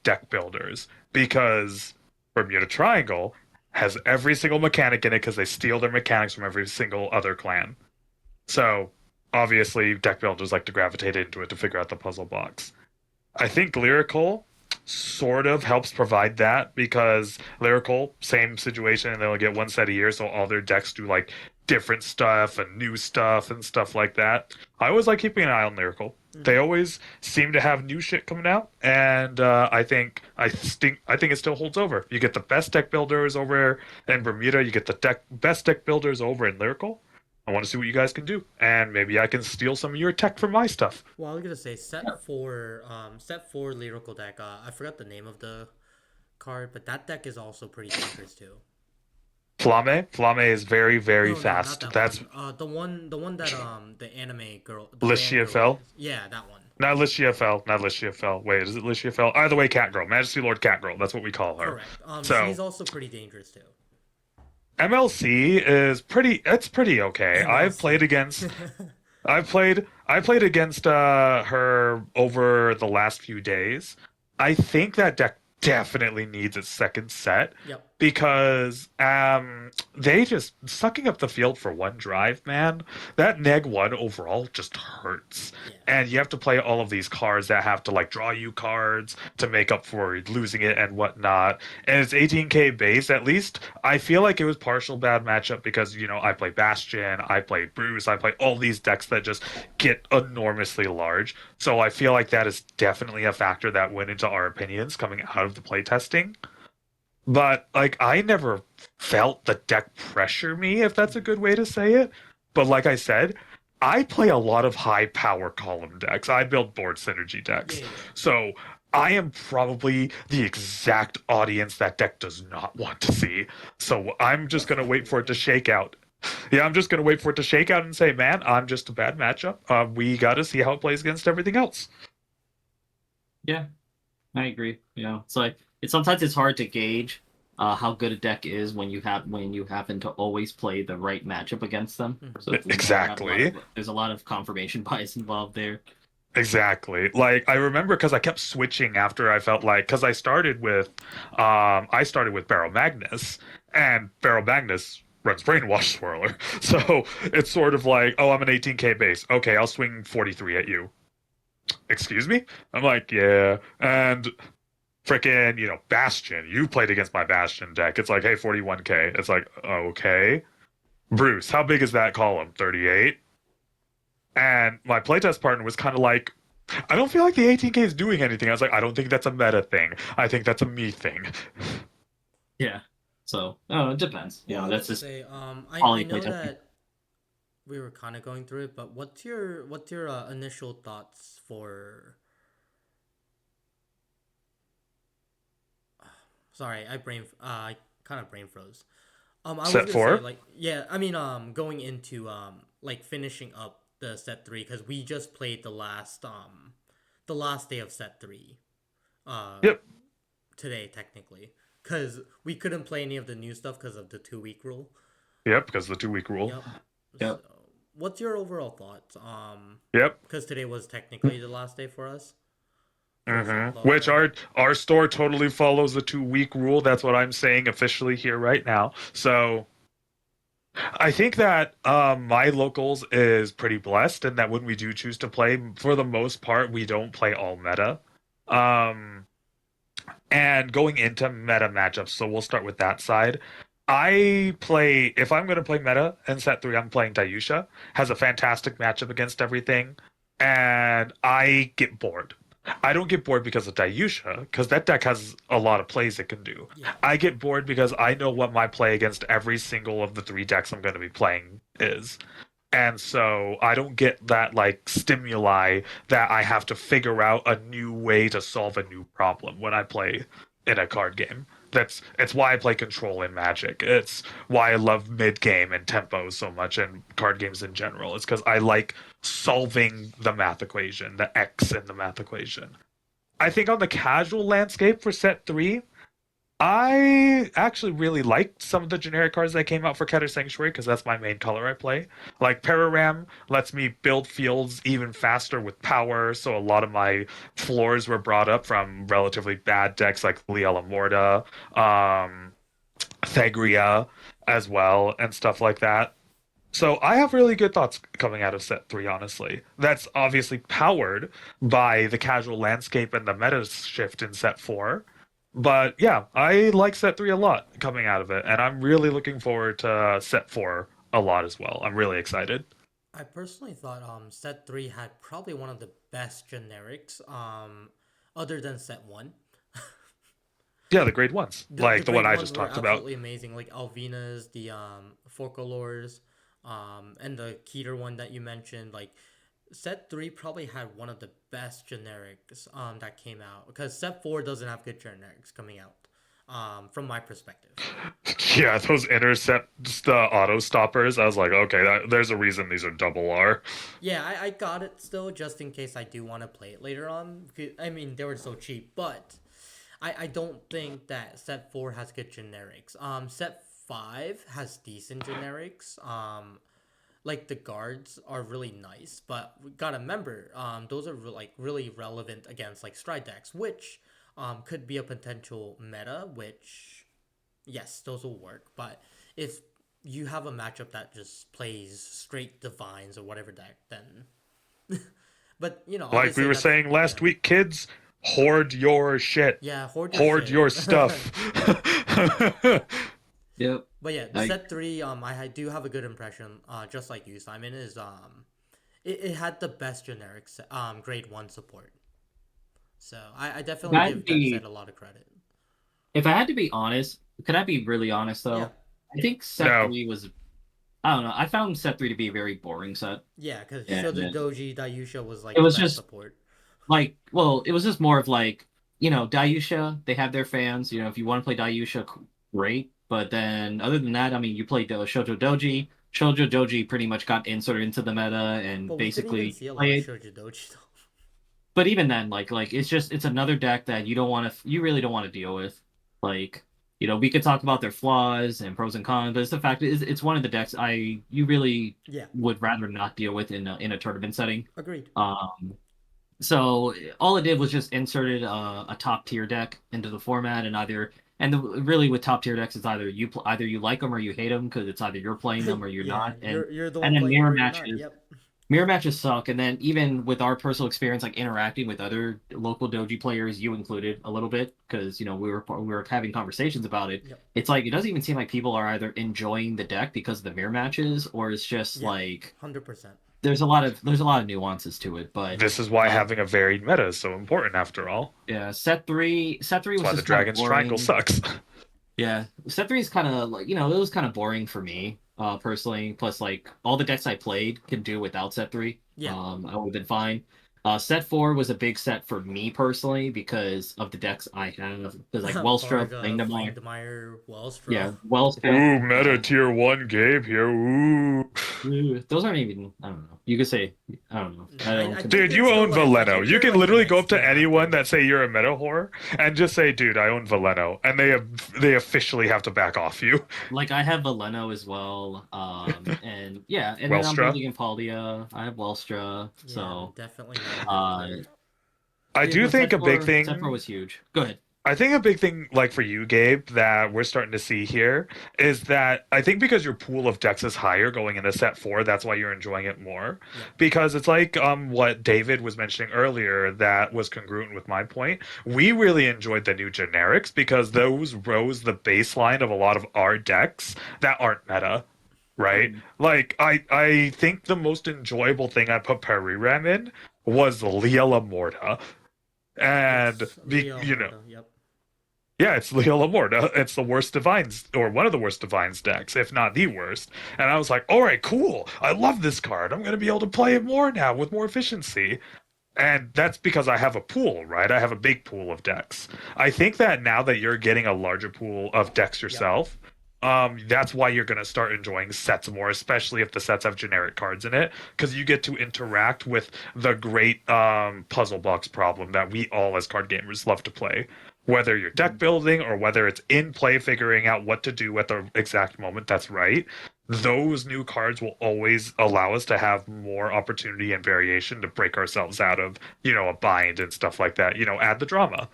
[SPEAKER 3] deck builders because Bermuda Triangle has every single mechanic in it because they steal their mechanics from every single other clan. So obviously, deck builders like to gravitate into it to figure out the puzzle box. I think Lyrical sort of helps provide that because Lyrical, same situation, and they'll get one set a year, so all their decks do like different stuff and new stuff and stuff like that. I always like keeping an eye on Lyrical.
[SPEAKER 1] Mm-hmm.
[SPEAKER 3] They always seem to have new shit coming out, and I think it still holds over. You get the best deck builders over in Bermuda. You get the best deck builders over in Lyrical. I want to see what you guys can do, and maybe I can steal some of your tech from my stuff.
[SPEAKER 1] Well, I was gonna say set four lyrical deck. I forgot the name of the card, but that deck is also pretty dangerous too.
[SPEAKER 3] Flame is very, very
[SPEAKER 1] No, no, not
[SPEAKER 3] fast.
[SPEAKER 1] that
[SPEAKER 3] That's
[SPEAKER 1] one. The one that the anime girl, the fan girl
[SPEAKER 3] Lishiafel.
[SPEAKER 1] plays. Yeah, that one.
[SPEAKER 3] Not Lishiafel. Not Lishiafel. Wait, is it Lishiafel? Either way, Catgirl. Majesty Lord Catgirl. That's what we call her.
[SPEAKER 1] Correct.
[SPEAKER 3] So
[SPEAKER 1] She's also pretty dangerous too.
[SPEAKER 3] MLC is pretty. It's pretty okay.
[SPEAKER 1] MLC.
[SPEAKER 3] I played against her over the last few days. I think that deck definitely needs its second set
[SPEAKER 1] Yep.
[SPEAKER 3] because they just sucking up the field for one drive, man. That neg one overall just hurts.
[SPEAKER 1] Yeah.
[SPEAKER 3] And you have to play all of these cards that have to like draw you cards to make up for losing it and whatnot. And it's 18k base. At least I feel like it was partial bad matchup because I play Bastion, I play Bruce, I play all these decks that just get enormously large. So I feel like that is definitely a factor that went into our opinions coming out of the playtesting. But like I never felt the deck pressure me, if that's a good way to say it. But like I said, I play a lot of high power column decks. I build board synergy decks.
[SPEAKER 1] Yeah, yeah.
[SPEAKER 3] So I am probably the exact audience that deck does not want to see. So I'm just
[SPEAKER 1] That's
[SPEAKER 3] gonna wait for it to
[SPEAKER 1] understandable.
[SPEAKER 3] shake out. Yeah, I'm just gonna wait for it to shake out and say, man, I'm just a bad matchup. We got to see how it plays against everything else.
[SPEAKER 2] Yeah, I agree. It's like sometimes it's hard to gauge how good a deck is when you happen to always play the right matchup against them.
[SPEAKER 1] Mhm.
[SPEAKER 2] So
[SPEAKER 3] Exactly.
[SPEAKER 2] there's a lot of confirmation bias involved there.
[SPEAKER 3] Exactly. Like I remember because I kept switching after I felt like because I started with Barrel Magnus and Barrel Magnus runs Brainwash Swirler. So it's sort of like, oh, I'm an 18k base. Okay, I'll swing 43 at you. Excuse me? I'm like, yeah. And frickin', Bastion. You played against my Bastion deck. It's like, hey, 41k. It's like, okay. Bruce, how big is that column? 38? And my playtest partner was kind of like, I don't feel like the 18k is doing anything. I was like, I don't think that's a meta thing. I think that's a me thing.
[SPEAKER 2] Yeah. So oh, it depends.
[SPEAKER 1] Well, I
[SPEAKER 2] That's
[SPEAKER 1] would
[SPEAKER 2] just
[SPEAKER 1] say, I
[SPEAKER 2] quality
[SPEAKER 1] know
[SPEAKER 2] playtesting.
[SPEAKER 1] that we were kind of going through it, but what's your initial thoughts for? Sorry, I kind of brain froze. I was
[SPEAKER 3] Set
[SPEAKER 1] gonna say
[SPEAKER 3] four.
[SPEAKER 1] like yeah, I mean going into like finishing up the set three because we just played the last day of set three uh
[SPEAKER 3] Yep.
[SPEAKER 1] today technically because we couldn't play any of the new stuff because of the 2 week rule.
[SPEAKER 3] Yep. Because the 2 week rule.
[SPEAKER 1] Yep. So,
[SPEAKER 2] Yep.
[SPEAKER 1] what's your overall thoughts?
[SPEAKER 3] Yep.
[SPEAKER 1] Because today was technically the last day for us for shop
[SPEAKER 3] Which
[SPEAKER 1] qualifier.
[SPEAKER 3] our store totally follows the 2 week rule. That's what I'm saying officially here right now. So I think that my locals is pretty blessed, and that when we do choose to play, for the most part, we don't play all meta. Um, and going into meta matchups, so we'll start with that side. I play if I'm going to play meta in set three, I'm playing Dayusha. Has a fantastic matchup against everything, and I get bored. I don't get bored because of Dayusha, because that deck has a lot of plays it can do.
[SPEAKER 1] Yeah.
[SPEAKER 3] I get bored because I know what my play against every single of the three decks I'm going to be playing is. And so I don't get that like stimuli that I have to figure out a new way to solve a new problem when I play in a card game. That's it's why I play Control in Magic. It's why I love mid game and tempo so much and card games in general. It's because I like solving the math equation, the X in the math equation. I think on the casual landscape for set three, I actually really liked some of the generic cards that came out for Keter Sanctuary because that's my main color I play. Like Pararam lets me build fields even faster with power, so a lot of my floors were brought up from relatively bad decks like Liela Morta, Thagria as well, and stuff like that. So I have really good thoughts coming out of set three, honestly. That's obviously powered by the casual landscape and the meta shift in set four. But yeah, I like set three a lot coming out of it, and I'm really looking forward to set four a lot as well. I'm really excited.
[SPEAKER 1] I personally thought set three had probably one of the best generics other than set one.
[SPEAKER 3] Yeah, the grade ones,
[SPEAKER 1] The
[SPEAKER 3] like the one
[SPEAKER 1] grade
[SPEAKER 3] I
[SPEAKER 1] ones
[SPEAKER 3] just
[SPEAKER 1] were
[SPEAKER 3] talked about.
[SPEAKER 1] absolutely amazing, like Alvina's, the Forcolores, and the Keter one that you mentioned. Like set three probably had one of the best generics that came out because set four doesn't have good generics coming out. From my perspective.
[SPEAKER 3] Yeah, those intercepts, the auto stoppers. I was like, okay, there's a reason these are double R.
[SPEAKER 1] Yeah, I got it still just in case I do want to play it later on. I mean, they were so cheap, but I don't think that set four has good generics. Set five has decent generics. Like the guards are really nice, but we gotta remember, those are like really relevant against like stride decks, which could be a potential meta. Which yes, those will work, but if you have a matchup that just plays straight divines or whatever deck, then but
[SPEAKER 3] Like we
[SPEAKER 1] obviously
[SPEAKER 3] were
[SPEAKER 1] that's
[SPEAKER 3] saying
[SPEAKER 1] yeah.
[SPEAKER 3] last week, kids, hoard your shit,
[SPEAKER 1] Yeah, hoard your
[SPEAKER 3] hoard
[SPEAKER 1] shit.
[SPEAKER 3] your stuff.
[SPEAKER 2] Yep.
[SPEAKER 1] But yeah,
[SPEAKER 2] I
[SPEAKER 1] set three, do have a good impression. Just like you, Simon is it had the best generic grade one support. So I
[SPEAKER 2] if
[SPEAKER 1] definitely
[SPEAKER 2] I had to
[SPEAKER 1] give that set
[SPEAKER 2] be
[SPEAKER 1] a lot of credit.
[SPEAKER 2] if I had to be honest, could I be really honest
[SPEAKER 1] Yeah,
[SPEAKER 2] though? I think set
[SPEAKER 3] No,
[SPEAKER 2] three was I don't know. I found set three to be a very boring set,
[SPEAKER 1] yeah, because
[SPEAKER 2] and
[SPEAKER 1] Shoto Doji Dayusha was like
[SPEAKER 2] it
[SPEAKER 1] the
[SPEAKER 2] was
[SPEAKER 1] best
[SPEAKER 2] just
[SPEAKER 1] support.
[SPEAKER 2] like well, it was just more of like Dayusha. They have their fans. If you want to play Dayusha, great. But then other than that, I mean, you played Shoto Doji. Shoto Doji pretty much got inserted into the meta and
[SPEAKER 1] But we didn't even
[SPEAKER 2] basically
[SPEAKER 1] see a lot of
[SPEAKER 2] play it.
[SPEAKER 1] Shoji Doji though.
[SPEAKER 2] But even then, like it's another deck that you really don't want to deal with. Like, we could talk about their flaws and pros and cons, but it's the fact it's one of the decks you really
[SPEAKER 1] Yeah,
[SPEAKER 2] would rather not deal with in a tournament setting.
[SPEAKER 1] agreed.
[SPEAKER 2] Um, so all it did was just inserted a top tier deck into the format, really with top tier decks, it's either you like them or you hate them because it's either you're playing them or you're
[SPEAKER 1] Yeah,
[SPEAKER 2] not,
[SPEAKER 1] you're the
[SPEAKER 2] and
[SPEAKER 1] one
[SPEAKER 2] then
[SPEAKER 1] playing them or you're not. Yep.
[SPEAKER 2] mirror matches suck. And then even with our personal experience, like interacting with other local doji players, you included a little bit because we were having conversations about it.
[SPEAKER 1] Yep.
[SPEAKER 2] It's like it doesn't even seem like people are either enjoying the deck because of the mirror matches, or it's just
[SPEAKER 1] Yeah.
[SPEAKER 2] like
[SPEAKER 1] 100%.
[SPEAKER 2] there's a lot of nuances to it. But
[SPEAKER 3] this is why
[SPEAKER 2] um,
[SPEAKER 3] having a varied meta is so important after all.
[SPEAKER 2] yeah, set three
[SPEAKER 3] That's
[SPEAKER 2] was
[SPEAKER 3] why the
[SPEAKER 2] just kind of
[SPEAKER 3] Dragon's Triangle
[SPEAKER 2] boring.
[SPEAKER 3] sucks.
[SPEAKER 2] Yeah, set three is kind of like it was kind of boring for me personally. Plus, like all the decks I played can do without set three.
[SPEAKER 1] Yeah.
[SPEAKER 2] I would have been fine. Set four was a big set for me personally because of the decks I have. Because like Wellstra,
[SPEAKER 1] Varga,
[SPEAKER 2] Langdamar,
[SPEAKER 1] Flangdemire, Wellstra.
[SPEAKER 2] yeah, Wellstra.
[SPEAKER 3] Ooh, meta tier 1 Gabe here. Ooh.
[SPEAKER 2] Those aren't even. I don't know. You could say. I don't know. I
[SPEAKER 1] I
[SPEAKER 2] don't
[SPEAKER 1] think
[SPEAKER 3] Dude,
[SPEAKER 2] consider.
[SPEAKER 1] they're
[SPEAKER 3] you
[SPEAKER 1] still
[SPEAKER 3] own
[SPEAKER 1] like I
[SPEAKER 3] Veleno.
[SPEAKER 1] think
[SPEAKER 3] You
[SPEAKER 1] they're
[SPEAKER 3] can
[SPEAKER 1] like
[SPEAKER 3] literally go
[SPEAKER 1] mid
[SPEAKER 3] up to
[SPEAKER 1] tier
[SPEAKER 3] anyone
[SPEAKER 1] active.
[SPEAKER 3] that say you're a meta whore and just say, "Dude, I own Veleno," and they officially have to back off you.
[SPEAKER 2] Like I have Valeno as well. And yeah, and then I'm
[SPEAKER 3] Wellstra.
[SPEAKER 2] building Impalia. I have Wellstra.
[SPEAKER 1] Yeah, I'm
[SPEAKER 2] So
[SPEAKER 1] definitely not a meta
[SPEAKER 2] uh
[SPEAKER 1] player.
[SPEAKER 3] I
[SPEAKER 2] yeah,
[SPEAKER 3] do
[SPEAKER 2] no,
[SPEAKER 3] think
[SPEAKER 2] set four was huge. Go ahead.
[SPEAKER 3] I think a big thing, like for you, Gabe, that we're starting to see here is that I think because your pool of decks is higher going into set four, that's why you're enjoying it more.
[SPEAKER 1] Yep.
[SPEAKER 3] Because it's like what David was mentioning earlier that was congruent with my point. We really enjoyed the new generics because those rose the baseline of a lot of our decks that aren't meta. Right?
[SPEAKER 2] Mhm.
[SPEAKER 3] Like I think the most enjoyable thing I put Periram in was Leela Morta. And
[SPEAKER 1] It's Leo
[SPEAKER 3] you know,
[SPEAKER 1] Morta. Yep.
[SPEAKER 3] yeah, it's Leo Lamorta. It's the worst Divines, or one of the worst Divines decks, if not the worst. And I was like, all right, cool. I love this card. I'm going to be able to play it more now with more efficiency. And that's because I have a pool, right? I have a big pool of decks. I think that now that you're getting a larger pool of decks
[SPEAKER 1] Yep.
[SPEAKER 3] yourself, that's why you're going to start enjoying sets more, especially if the sets have generic cards in it, because you get to interact with the great puzzle box problem that we all as card gamers love to play. Whether you're deck
[SPEAKER 2] Mhm.
[SPEAKER 3] building or whether it's in play, figuring out what to do at the exact moment that's right, those new cards will always allow us to have more opportunity and variation to break ourselves out of, a bind and stuff like that. Add the drama.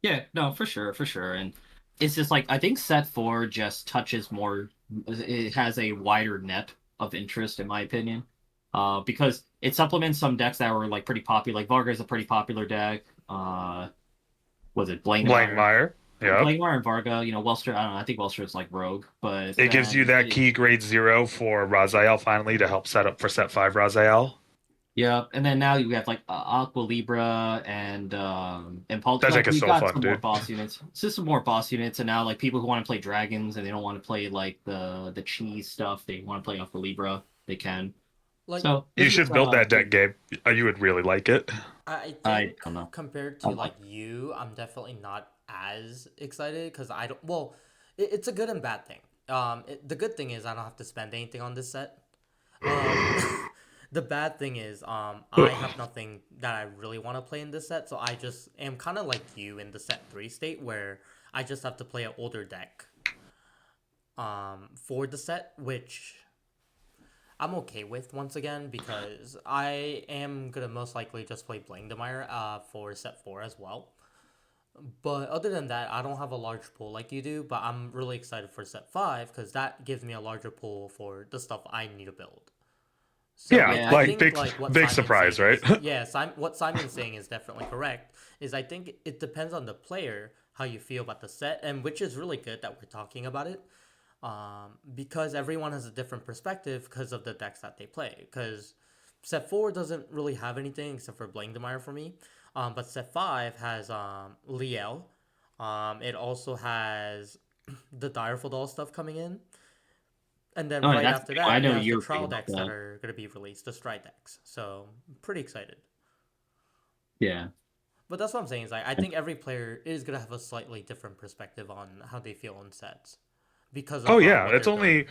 [SPEAKER 2] Yeah, no, for sure, for sure. And it's just like I think set four just touches more. It has a wider net of interest, in my opinion, because it supplements some decks that were like pretty popular. Like Varga is a pretty popular deck. Was it Blaine
[SPEAKER 3] Langmire. Yep.
[SPEAKER 2] Blackmore and Varga, Welstra, I don't know, I think Welstra is like Rogue, but
[SPEAKER 3] It gives you
[SPEAKER 2] then
[SPEAKER 3] that key grade 0 for Raziel finally to help set up for set 5 Raziel.
[SPEAKER 2] yeah, and then now you have like Aqua Libra and Paul,
[SPEAKER 3] That
[SPEAKER 2] like
[SPEAKER 3] deck is
[SPEAKER 2] we
[SPEAKER 3] so
[SPEAKER 2] got
[SPEAKER 3] fun,
[SPEAKER 2] some more
[SPEAKER 3] dude.
[SPEAKER 2] boss units. It's just some more boss units, and now like people who want to play dragons and they don't want to play like the cheese stuff, they want to play Aqua Libra, they can.
[SPEAKER 1] Like
[SPEAKER 2] So
[SPEAKER 3] You
[SPEAKER 2] this is
[SPEAKER 3] should build that deck,
[SPEAKER 2] good.
[SPEAKER 3] Gabe. You would really like it.
[SPEAKER 1] I
[SPEAKER 2] I
[SPEAKER 1] think
[SPEAKER 2] don't know.
[SPEAKER 1] compared
[SPEAKER 2] I
[SPEAKER 1] to
[SPEAKER 2] don't know.
[SPEAKER 1] like you, I'm definitely not as excited because I don't. Well, it's a good and bad thing. The good thing is I don't have to spend anything on this set. Um, the bad thing is I have nothing that I really want to play in this set, so I just am kind of like you in the set three state where I just have to play an older deck for the set, which I'm okay with once again because I am gonna most likely just play Blangdemire for set four as well. But other than that, I don't have a large pool like you do, but I'm really excited for set five because that gives me a larger pool for the stuff I need to build. So
[SPEAKER 3] Yeah,
[SPEAKER 2] Yeah,
[SPEAKER 1] I
[SPEAKER 3] like
[SPEAKER 1] think
[SPEAKER 3] big
[SPEAKER 1] like what
[SPEAKER 3] big
[SPEAKER 1] Simon's
[SPEAKER 3] surprise,
[SPEAKER 1] saying
[SPEAKER 3] right?
[SPEAKER 1] is yeah, what Simon's saying is definitely correct. Is I think it depends on the player how you feel about the set, and which is really good that we're talking about it because everyone has a different perspective because of the decks that they play. Because set four doesn't really have anything except for Blangdemire for me, but set five has Liel. It also has the Direful Doll stuff coming in, and then
[SPEAKER 2] oh,
[SPEAKER 1] right
[SPEAKER 2] that's
[SPEAKER 1] after
[SPEAKER 2] I
[SPEAKER 1] that, it
[SPEAKER 2] know
[SPEAKER 1] has the
[SPEAKER 2] you're big
[SPEAKER 1] trial
[SPEAKER 2] about
[SPEAKER 1] decks that
[SPEAKER 2] that.
[SPEAKER 1] are gonna be released, the Stride decks. So I'm pretty excited.
[SPEAKER 2] Yeah.
[SPEAKER 1] But that's what I'm saying is like I think every player is gonna have a slightly different perspective on how they feel on sets because
[SPEAKER 3] Oh
[SPEAKER 1] of
[SPEAKER 3] yeah,
[SPEAKER 1] what
[SPEAKER 3] it's
[SPEAKER 1] they're building.
[SPEAKER 3] only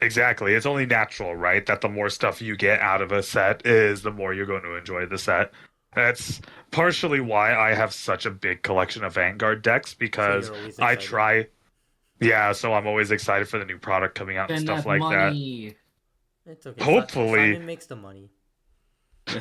[SPEAKER 3] exactly. It's only natural, right? That the more stuff you get out of a set is the more you're going to enjoy the set. That's partially why I have such a big collection of Vanguard decks
[SPEAKER 1] So
[SPEAKER 3] because
[SPEAKER 1] you're always
[SPEAKER 3] I
[SPEAKER 1] excited.
[SPEAKER 3] try. Yeah, so I'm always excited for the new product coming out and
[SPEAKER 2] Spend
[SPEAKER 3] stuff
[SPEAKER 2] that
[SPEAKER 3] like that.
[SPEAKER 2] money.
[SPEAKER 1] It's okay.
[SPEAKER 3] Hopefully,
[SPEAKER 1] Simon makes the money.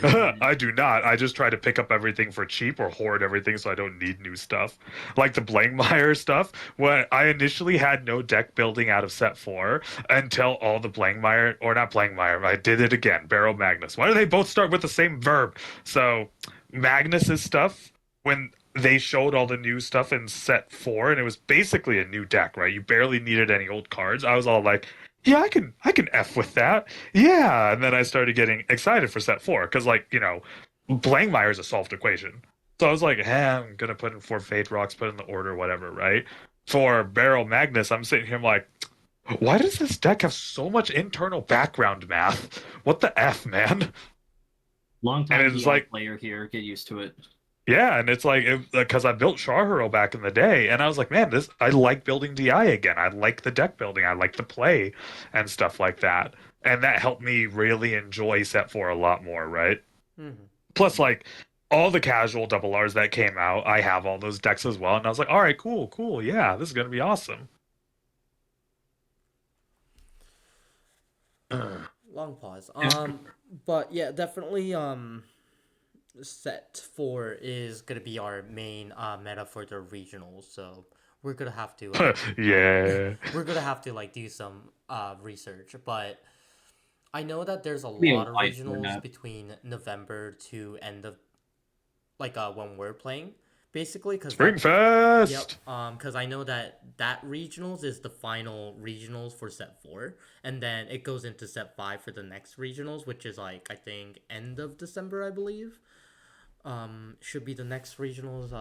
[SPEAKER 3] I do not. I just try to pick up everything for cheap or hoard everything so I don't need new stuff. Like the Blankmeyer stuff, when I initially had no deck building out of set four until all the Blankmeyer, or not Blankmeyer, I did it again, Barrow Magnus. Why do they both start with the same verb? So, Magnus's stuff, when they showed all the new stuff in set four, and it was basically a new deck, right? You barely needed any old cards. I was all like, yeah, I can F with that. Yeah, and then I started getting excited for set four because, like, Blankmeyer is a solved equation. So I was like, I'm gonna put in four Fate Rocks, put in the order, whatever, right? for Barrel Magnus, I'm sitting here like, why does this deck have so much internal background math? What the F, man? And
[SPEAKER 2] Longtime
[SPEAKER 3] it's
[SPEAKER 2] BL
[SPEAKER 3] like,
[SPEAKER 2] player here, get used to it.
[SPEAKER 3] yeah, and it's like because I built Shahuro back in the day, and I was like, man, this I like building DI again. I like the deck building. I like the play and stuff like that, and that helped me really enjoy Set Four a lot more, right?
[SPEAKER 1] Hmm.
[SPEAKER 3] Plus, like all the casual double Rs that came out, I have all those decks as well, and I was like, all right, cool, cool, yeah, this is gonna be awesome.
[SPEAKER 1] Long pause.
[SPEAKER 2] Yeah.
[SPEAKER 1] But yeah, definitely. Set four is gonna be our main meta for the regionals. So we're gonna have to
[SPEAKER 3] Yeah.
[SPEAKER 1] we're gonna have to like do some research. But I know that there's a
[SPEAKER 2] Be a
[SPEAKER 1] lot of
[SPEAKER 2] wide for
[SPEAKER 1] regionals
[SPEAKER 2] that.
[SPEAKER 1] between November to end of like when we're playing, basically, because
[SPEAKER 3] Spring
[SPEAKER 1] that. Yep.
[SPEAKER 3] Fest.
[SPEAKER 1] Because I know that regionals is the final regionals for set four, and then it goes into set five for the next regionals, which is like I think end of December, I believe. Should be the next regionals.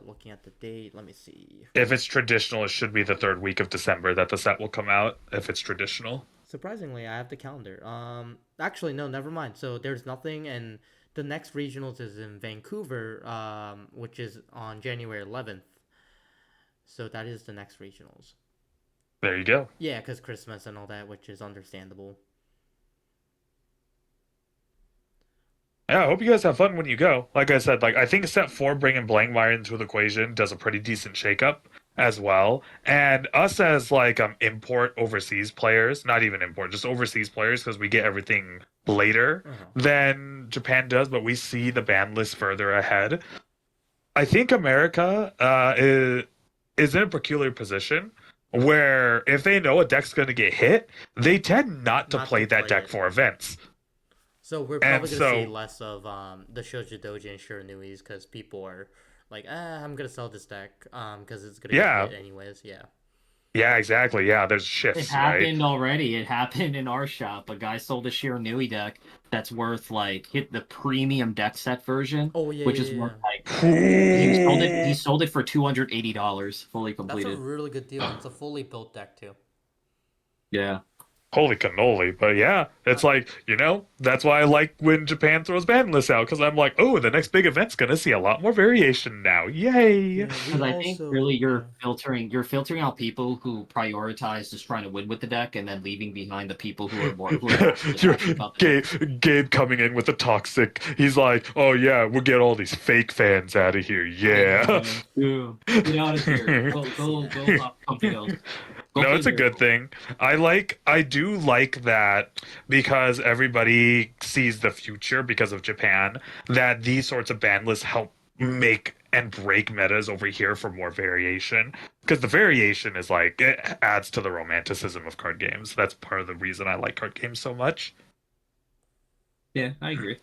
[SPEAKER 1] Looking at the date, let me see.
[SPEAKER 3] If it's traditional, it should be the third week of December that the set will come out. If it's traditional.
[SPEAKER 1] Surprisingly, I have the calendar. Actually, no, never mind. So there's nothing, and the next regionals is in Vancouver, which is on January 11th. So that is the next regionals.
[SPEAKER 3] There you go.
[SPEAKER 1] Yeah, because Christmas and all that, which is understandable.
[SPEAKER 3] Yeah, I hope you guys have fun when you go. Like I said, like I think set four bringing Blankmeyer into the equation does a pretty decent shakeup as well. And us as like import overseas players, not even import, just overseas players, because we get everything later
[SPEAKER 1] Uh huh.
[SPEAKER 3] than Japan does, but we see the ban list further ahead. I think America is in a peculiar position where if they know a deck's going to get hit, they tend not to
[SPEAKER 1] Not to
[SPEAKER 3] play that
[SPEAKER 1] play
[SPEAKER 3] deck
[SPEAKER 1] it.
[SPEAKER 3] for events.
[SPEAKER 1] So we're
[SPEAKER 3] And
[SPEAKER 1] probably gonna see
[SPEAKER 3] so,
[SPEAKER 1] less of the Shoji Doji and Shiranuis because people are like, I'm gonna sell this deck because it's gonna get
[SPEAKER 3] yeah,
[SPEAKER 1] hit anyways. Yeah.
[SPEAKER 3] yeah, exactly. Yeah, there's
[SPEAKER 2] It
[SPEAKER 3] shifts, right?
[SPEAKER 2] happened already. It happened in our shop. A guy sold a Shiranui deck that's worth like hit the premium deck set version,
[SPEAKER 1] Oh yeah,
[SPEAKER 2] which
[SPEAKER 1] yeah,
[SPEAKER 2] is
[SPEAKER 1] yeah,
[SPEAKER 2] worth
[SPEAKER 1] yeah.
[SPEAKER 2] like he sold it for $280 fully
[SPEAKER 1] That's a
[SPEAKER 2] completed.
[SPEAKER 1] really good deal. It's a fully built deck too.
[SPEAKER 2] Yeah.
[SPEAKER 3] Holy cannoli. But yeah, it's like, that's why I like when Japan throws ban lists out, because I'm like, oh, the next big event's gonna see a lot more variation now. Yay!
[SPEAKER 1] Yeah, we
[SPEAKER 2] Because I think really
[SPEAKER 1] also yeah.
[SPEAKER 2] you're filtering out people who prioritize just trying to win with the deck and then leaving behind the people who are actually
[SPEAKER 3] You're
[SPEAKER 2] passionate about the deck.
[SPEAKER 3] Gabe coming in with the toxic. He's like, oh yeah, we'll get all these fake fans out of here. Yeah.
[SPEAKER 2] Yeah, yeah. Get out of here.
[SPEAKER 1] I'd like
[SPEAKER 2] Go
[SPEAKER 1] to see
[SPEAKER 2] go
[SPEAKER 1] that.
[SPEAKER 2] go something else. Go
[SPEAKER 3] No,
[SPEAKER 2] play
[SPEAKER 3] it's a good
[SPEAKER 2] Miracle.
[SPEAKER 3] thing. I do like that because everybody sees the future because of Japan, that these sorts of ban lists help make and break metas over here for more variation. Because the variation is like, it adds to the romanticism of card games. That's part of the reason I like card games so much.
[SPEAKER 2] Yeah, I agree.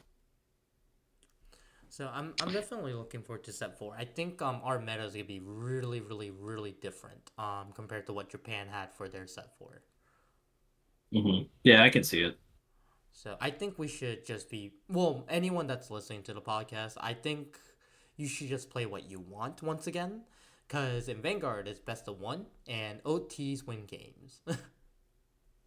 [SPEAKER 1] So I'm definitely looking forward to set four. I think our meta is gonna be really really really different compared to what Japan had for their set four.
[SPEAKER 2] Yeah, I can see it.
[SPEAKER 1] So I think we should just be well. Anyone that's listening to the podcast, I think you should just play what you want once again, because in Vanguard it's best of one and OTs win games.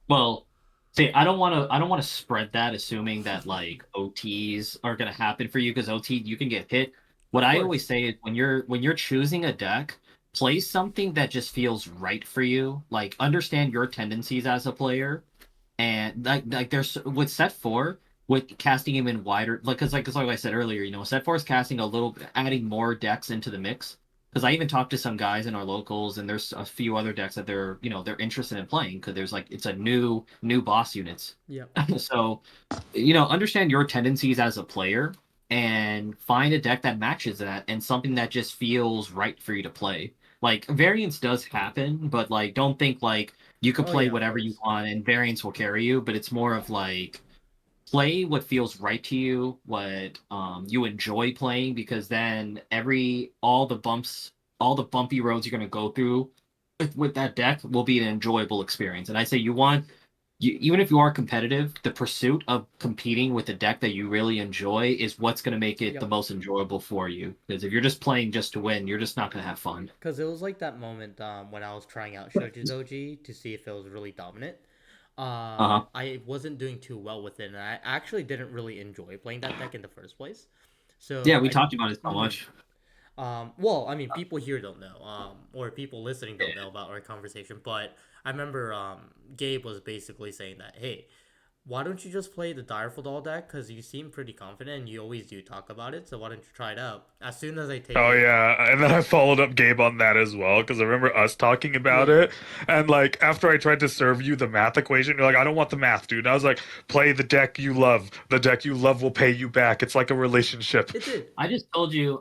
[SPEAKER 2] Well, see, I don't want to spread that assuming that like OTs are gonna happen for you because OT you can get hit. What
[SPEAKER 1] Of
[SPEAKER 2] I always
[SPEAKER 1] course.
[SPEAKER 2] say is when you're choosing a deck, play something that just feels right for you. Like understand your tendencies as a player, and like there's with set four with casting him in wider like I said earlier, set four is casting a little, adding more decks into the mix. Because I even talked to some guys in our locals, and there's a few other decks that they're interested in playing because there's like it's a new boss units.
[SPEAKER 1] Yep.
[SPEAKER 2] So understand your tendencies as a player and find a deck that matches that and something that just feels right for you to play. Like variance does happen, but like don't think like you could
[SPEAKER 1] Oh
[SPEAKER 2] play
[SPEAKER 1] yeah, of
[SPEAKER 2] whatever you
[SPEAKER 1] course.
[SPEAKER 2] want and variance will carry you, but it's more of like play what feels right to you, what you enjoy playing, because then all the bumpy roads you're gonna go through with that deck will be an enjoyable experience. And I say even if you are competitive, the pursuit of competing with a deck that you really enjoy is what's going to make it the
[SPEAKER 1] Yep.
[SPEAKER 2] most enjoyable for you. Because if you're just playing just to win, you're just not going to have fun.
[SPEAKER 1] Because it was like that moment when I was trying out Shoji Doji to see if it was really dominant.
[SPEAKER 2] Uh-huh.
[SPEAKER 1] I wasn't doing too well with it, and I actually didn't really enjoy playing that deck in the first place.
[SPEAKER 2] Yeah,
[SPEAKER 1] So
[SPEAKER 2] we
[SPEAKER 1] I,
[SPEAKER 2] talked about it so
[SPEAKER 1] mhm.
[SPEAKER 2] much.
[SPEAKER 1] Well, I mean, people here don't know, or people listening
[SPEAKER 2] Yeah.
[SPEAKER 1] don't know about our conversation. But I remember Gabe was basically saying that, hey, why don't you just play the Direful Doll deck? Because you seem pretty confident and you always do talk about it. So why don't you try it out? As soon as I take
[SPEAKER 3] Oh
[SPEAKER 1] it,
[SPEAKER 3] yeah, and then I followed up Gabe on that as well because I remember us talking about
[SPEAKER 1] yeah,
[SPEAKER 3] it, and like after I tried to serve you the math equation, you're like, I don't want the math, dude. And I was like, play the deck you love. The deck you love will pay you back. It's like a relationship.
[SPEAKER 1] it did.
[SPEAKER 2] I just told you,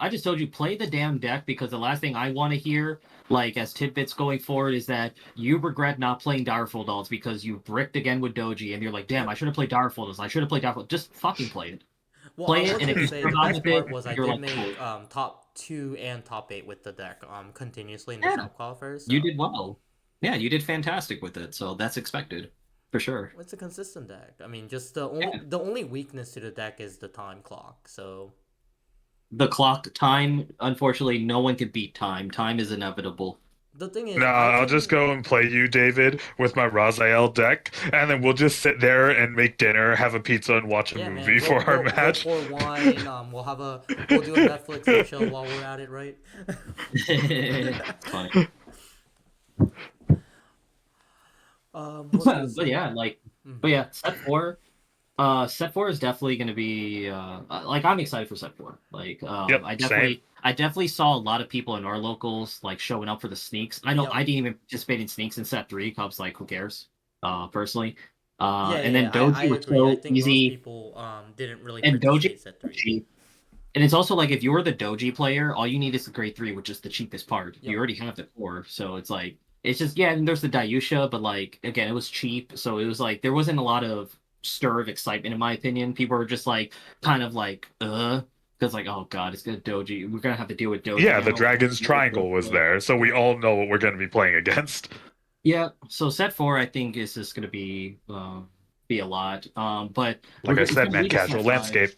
[SPEAKER 2] play the damn deck because the last thing I want to hear, like as tidbits going forward, is that you regret not playing Direful Dolls because you bricked again with Doji, and you're like, damn, I should have played Direful Dolls. I should have played Direful. Just fucking play it.
[SPEAKER 1] Well, I
[SPEAKER 2] Play it,
[SPEAKER 1] was
[SPEAKER 2] and if
[SPEAKER 1] gonna
[SPEAKER 2] you
[SPEAKER 1] say the
[SPEAKER 2] survive
[SPEAKER 1] best
[SPEAKER 2] with it,
[SPEAKER 1] part was I
[SPEAKER 2] you're
[SPEAKER 1] did
[SPEAKER 2] like,
[SPEAKER 1] make
[SPEAKER 2] cool.
[SPEAKER 1] top two and top eight with the deck continuously in the
[SPEAKER 2] Yeah,
[SPEAKER 1] shop qualifiers.
[SPEAKER 2] you
[SPEAKER 1] So
[SPEAKER 2] did well. Yeah, you did fantastic with it, so that's expected for sure.
[SPEAKER 1] it's a consistent deck. I mean, just
[SPEAKER 2] Yeah.
[SPEAKER 1] the only weakness to the deck is the time clock. So
[SPEAKER 2] The clock time, unfortunately, no one can beat time. Time is inevitable.
[SPEAKER 1] the thing is,
[SPEAKER 3] No,
[SPEAKER 1] I
[SPEAKER 3] I'll just
[SPEAKER 1] can.
[SPEAKER 3] go and play you, David, with my Raziel deck, and then we'll just sit there and make dinner, have a pizza, and watch a
[SPEAKER 1] Yeah, man.
[SPEAKER 3] movie for our
[SPEAKER 1] We'll
[SPEAKER 3] match.
[SPEAKER 1] pour wine. We'll do a Netflix and chill while we're at it, right?
[SPEAKER 2] It's funny.
[SPEAKER 1] What was I gonna
[SPEAKER 2] But
[SPEAKER 1] say?
[SPEAKER 2] yeah, like,
[SPEAKER 1] Mm.
[SPEAKER 2] but yeah, set four is definitely going to be like I'm excited for set four. Like,
[SPEAKER 3] Yep, same.
[SPEAKER 2] I definitely saw a lot of people in our locals like showing up for the sneaks. I know I
[SPEAKER 1] Yep.
[SPEAKER 2] didn't even participate in sneaks in set three. Cause like, who cares? Personally,
[SPEAKER 1] Yeah,
[SPEAKER 2] and
[SPEAKER 1] yeah,
[SPEAKER 2] then
[SPEAKER 1] yeah. I
[SPEAKER 2] Doji was
[SPEAKER 1] agree. I
[SPEAKER 2] so
[SPEAKER 1] think most
[SPEAKER 2] easy,
[SPEAKER 1] people didn't really
[SPEAKER 2] and Doji
[SPEAKER 1] participate set
[SPEAKER 2] was
[SPEAKER 1] three.
[SPEAKER 2] cheap. And it's also like if you're the Doji player, all you need is the grade three, which is the cheapest part. You
[SPEAKER 1] Yep.
[SPEAKER 2] already have the core, so it's like it's just yeah. And there's the Dayusha, but like again, it was cheap, so it was like there wasn't a lot of stir of excitement in my opinion. People were just like kind of like because like oh god, it's gonna Doji. We're gonna have to deal with Doji
[SPEAKER 3] Yeah, the
[SPEAKER 2] now. I don't
[SPEAKER 3] Dragon's
[SPEAKER 2] deal with
[SPEAKER 3] Triangle was
[SPEAKER 2] Doji.
[SPEAKER 3] there, so we
[SPEAKER 1] Yep.
[SPEAKER 3] all know what we're going to be playing against.
[SPEAKER 2] Yeah, so set four I think is just gonna be a lot. But
[SPEAKER 3] Like I
[SPEAKER 2] it's
[SPEAKER 3] said,
[SPEAKER 2] gonna
[SPEAKER 3] man,
[SPEAKER 2] lead to
[SPEAKER 3] casual
[SPEAKER 2] set five.
[SPEAKER 3] landscape.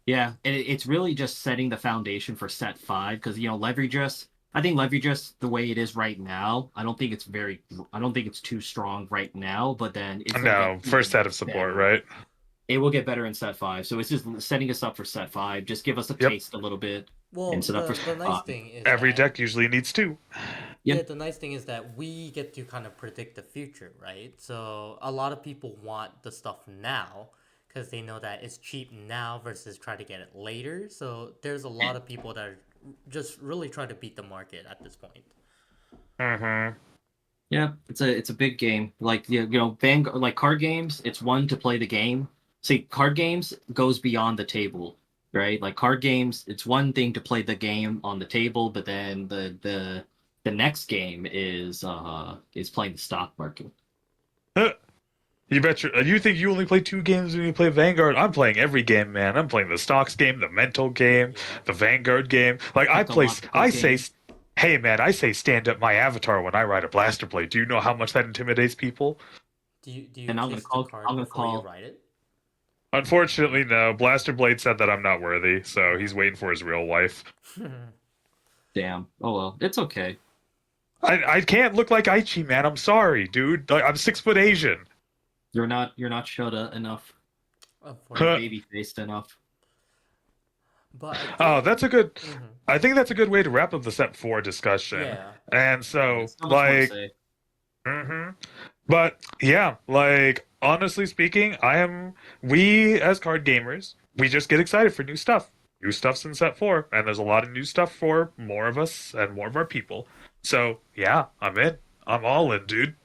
[SPEAKER 2] Yeah, and it's really just setting the foundation for set five because Leveragess. I think Leveragess the way it is right now. I don't think it's too strong right now. But then it's gonna get
[SPEAKER 3] No, first
[SPEAKER 2] even
[SPEAKER 3] set of support,
[SPEAKER 2] better.
[SPEAKER 3] right?
[SPEAKER 2] It will get better in set five. So it's just setting us up for set five. Just give us a
[SPEAKER 3] Yep.
[SPEAKER 2] taste a little bit and
[SPEAKER 1] Well,
[SPEAKER 2] set up for
[SPEAKER 1] the
[SPEAKER 2] set
[SPEAKER 1] nice
[SPEAKER 2] five.
[SPEAKER 1] thing is
[SPEAKER 3] Every
[SPEAKER 1] that
[SPEAKER 3] deck usually needs two.
[SPEAKER 1] yeah,
[SPEAKER 2] Yep.
[SPEAKER 1] the nice thing is that we get to kind of predict the future, right? So a lot of people want the stuff now because they know that it's cheap now versus try to get it later. So there's a lot of people that are just really trying to beat the market at this point.
[SPEAKER 3] Mm-hmm.
[SPEAKER 2] Yeah, it's a big game. Like Vanguard, like card games, it's one to play the game. See, card games goes beyond the table, right? Like card games, it's one thing to play the game on the table, but then the next game is playing the stock market.
[SPEAKER 3] You bet you think you only play two games when you play Vanguard? I'm playing every game, man. I'm playing the stocks game, the mental game,
[SPEAKER 1] Yeah.
[SPEAKER 3] the Vanguard game. Like
[SPEAKER 2] Technological
[SPEAKER 3] I say,
[SPEAKER 2] game,
[SPEAKER 3] hey man, I say stand up my avatar when I ride a blaster blade. Do you know how much that intimidates people?
[SPEAKER 1] Do you
[SPEAKER 2] and
[SPEAKER 1] kiss the
[SPEAKER 2] I'm
[SPEAKER 1] card
[SPEAKER 2] gonna
[SPEAKER 1] before you
[SPEAKER 2] call
[SPEAKER 1] write it?
[SPEAKER 3] Unfortunately, no. Blaster Blade said that I'm not worthy, so he's waiting for his real wife.
[SPEAKER 2] damn. Oh well, it's okay.
[SPEAKER 3] I can't look like Aichi, man. I'm sorry, dude. Like, I'm 6 foot Asian.
[SPEAKER 2] You're not Shota enough. You're
[SPEAKER 1] Unfortunately,
[SPEAKER 2] baby faced enough.
[SPEAKER 1] but I
[SPEAKER 3] Oh,
[SPEAKER 1] think.
[SPEAKER 3] that's a good.
[SPEAKER 1] Mhm.
[SPEAKER 3] I think that's a good way to wrap up the Step 4 discussion.
[SPEAKER 1] Yeah.
[SPEAKER 3] And
[SPEAKER 2] Yeah,
[SPEAKER 3] so,
[SPEAKER 2] so much more to
[SPEAKER 3] like,
[SPEAKER 2] say.
[SPEAKER 3] hmm but yeah, like, honestly speaking, we as card gamers, we just get excited for new stuff. New stuff's in Set 4, and there's a lot of new stuff for more of us and more of our people. So, yeah, I'm in. I'm all in, dude.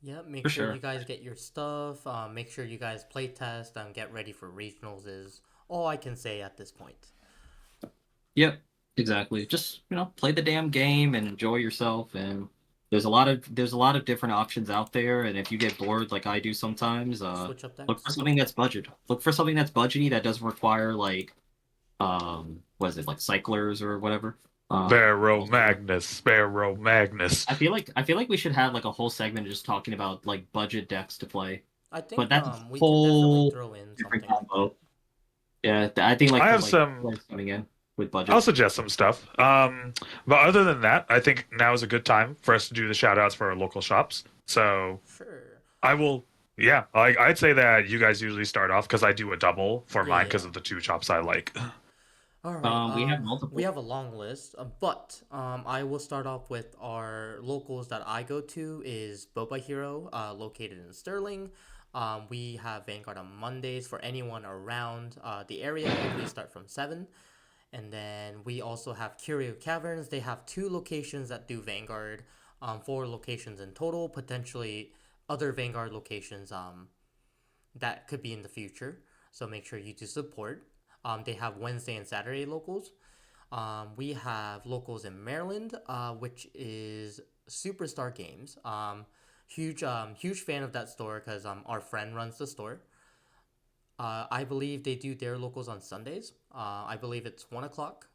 [SPEAKER 1] Yeah, make
[SPEAKER 2] For
[SPEAKER 1] sure you
[SPEAKER 2] sure.
[SPEAKER 1] guys get your stuff. Make sure you guys play test and get ready for regionals is all I can say at this point.
[SPEAKER 2] Yep, exactly. Just, play the damn game and enjoy yourself and there's a lot of different options out there and if you get bored like I do sometimes,
[SPEAKER 1] Switch up
[SPEAKER 2] look for
[SPEAKER 1] decks.
[SPEAKER 2] something that's budget. Look for something that's budgety that doesn't require like what is it, like cyclers or whatever.
[SPEAKER 3] Sparrow
[SPEAKER 2] Also,
[SPEAKER 3] Magnus, Sparrow Magnus.
[SPEAKER 2] I feel like we should have like a whole segment just talking about like budget decks to play,
[SPEAKER 1] I
[SPEAKER 2] but
[SPEAKER 1] think
[SPEAKER 2] that's a
[SPEAKER 1] we can definitely
[SPEAKER 2] whole
[SPEAKER 1] throw in
[SPEAKER 2] different
[SPEAKER 1] something like that.
[SPEAKER 2] combo. Yeah, I think like
[SPEAKER 3] I
[SPEAKER 2] for
[SPEAKER 3] have
[SPEAKER 2] like
[SPEAKER 3] some.
[SPEAKER 2] players coming in with
[SPEAKER 3] I'll
[SPEAKER 2] budgets.
[SPEAKER 3] suggest some stuff. But other than that, I think now is a good time for us to do the shout outs for our local shops. So
[SPEAKER 1] Sure.
[SPEAKER 3] I will, yeah, I'd say that you guys usually start off because I do a double for
[SPEAKER 1] Yeah,
[SPEAKER 3] mine
[SPEAKER 1] yeah.
[SPEAKER 3] because of the two shops I like.
[SPEAKER 1] All right.
[SPEAKER 2] We have
[SPEAKER 1] We
[SPEAKER 2] multiple.
[SPEAKER 1] have a long list, but I will start off with our locals that I go to is Boba Hero, located in Sterling. We have Vanguard on Mondays for anyone around the area. We start from 7. And then we also have Curio Caverns. They have 2 locations that do Vanguard, 4 locations in total, potentially other Vanguard locations that could be in the future. So make sure you do support. They have Wednesday and Saturday locals. We have locals in Maryland, which is Superstar Games. Huge fan of that store because our friend runs the store. I believe they do their locals on Sundays. I believe it's 1 o'clock.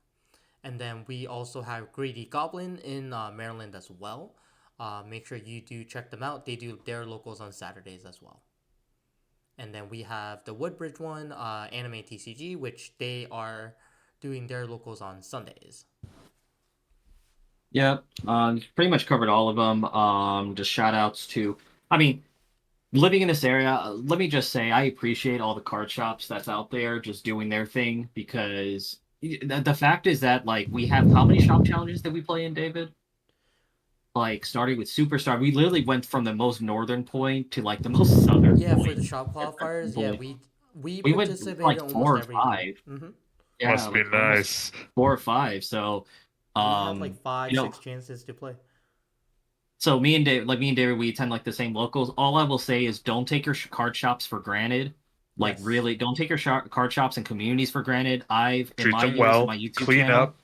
[SPEAKER 1] And then we also have Greedy Goblin in Maryland as well. Make sure you do check them out. They do their locals on Saturdays as well. And then we have the Woodbridge one, Anime TCG, which they are doing their locals on Sundays.
[SPEAKER 2] Yeah, pretty much covered all of them. Just shout outs to, I mean, living in this area, let me just say I appreciate all the card shops that's out there just doing their thing because the fact is that like we have how many shop challenges that we play in, David? Like starting with Superstar, we literally went from the most northern point to like the most southern
[SPEAKER 1] Yeah, for the
[SPEAKER 2] point.
[SPEAKER 1] shop qualifiers, yeah, we
[SPEAKER 2] We went
[SPEAKER 1] participate in
[SPEAKER 2] like
[SPEAKER 1] almost
[SPEAKER 2] four or
[SPEAKER 1] every one.
[SPEAKER 2] five.
[SPEAKER 1] Mm-hmm.
[SPEAKER 2] Yeah,
[SPEAKER 3] Must be
[SPEAKER 2] like almost
[SPEAKER 3] nice.
[SPEAKER 2] 4 or 5. So,
[SPEAKER 1] We have like five,
[SPEAKER 2] you know,
[SPEAKER 1] six chances to play.
[SPEAKER 2] so me and David, we attend like the same locals. All I will say is don't take your card shops for granted. Like
[SPEAKER 1] Yes.
[SPEAKER 2] really, don't take your card shops and communities for granted. I've in
[SPEAKER 3] Treat
[SPEAKER 2] my
[SPEAKER 3] them
[SPEAKER 2] years in
[SPEAKER 3] well.
[SPEAKER 2] my YouTube
[SPEAKER 3] Clean
[SPEAKER 2] channel,
[SPEAKER 3] up.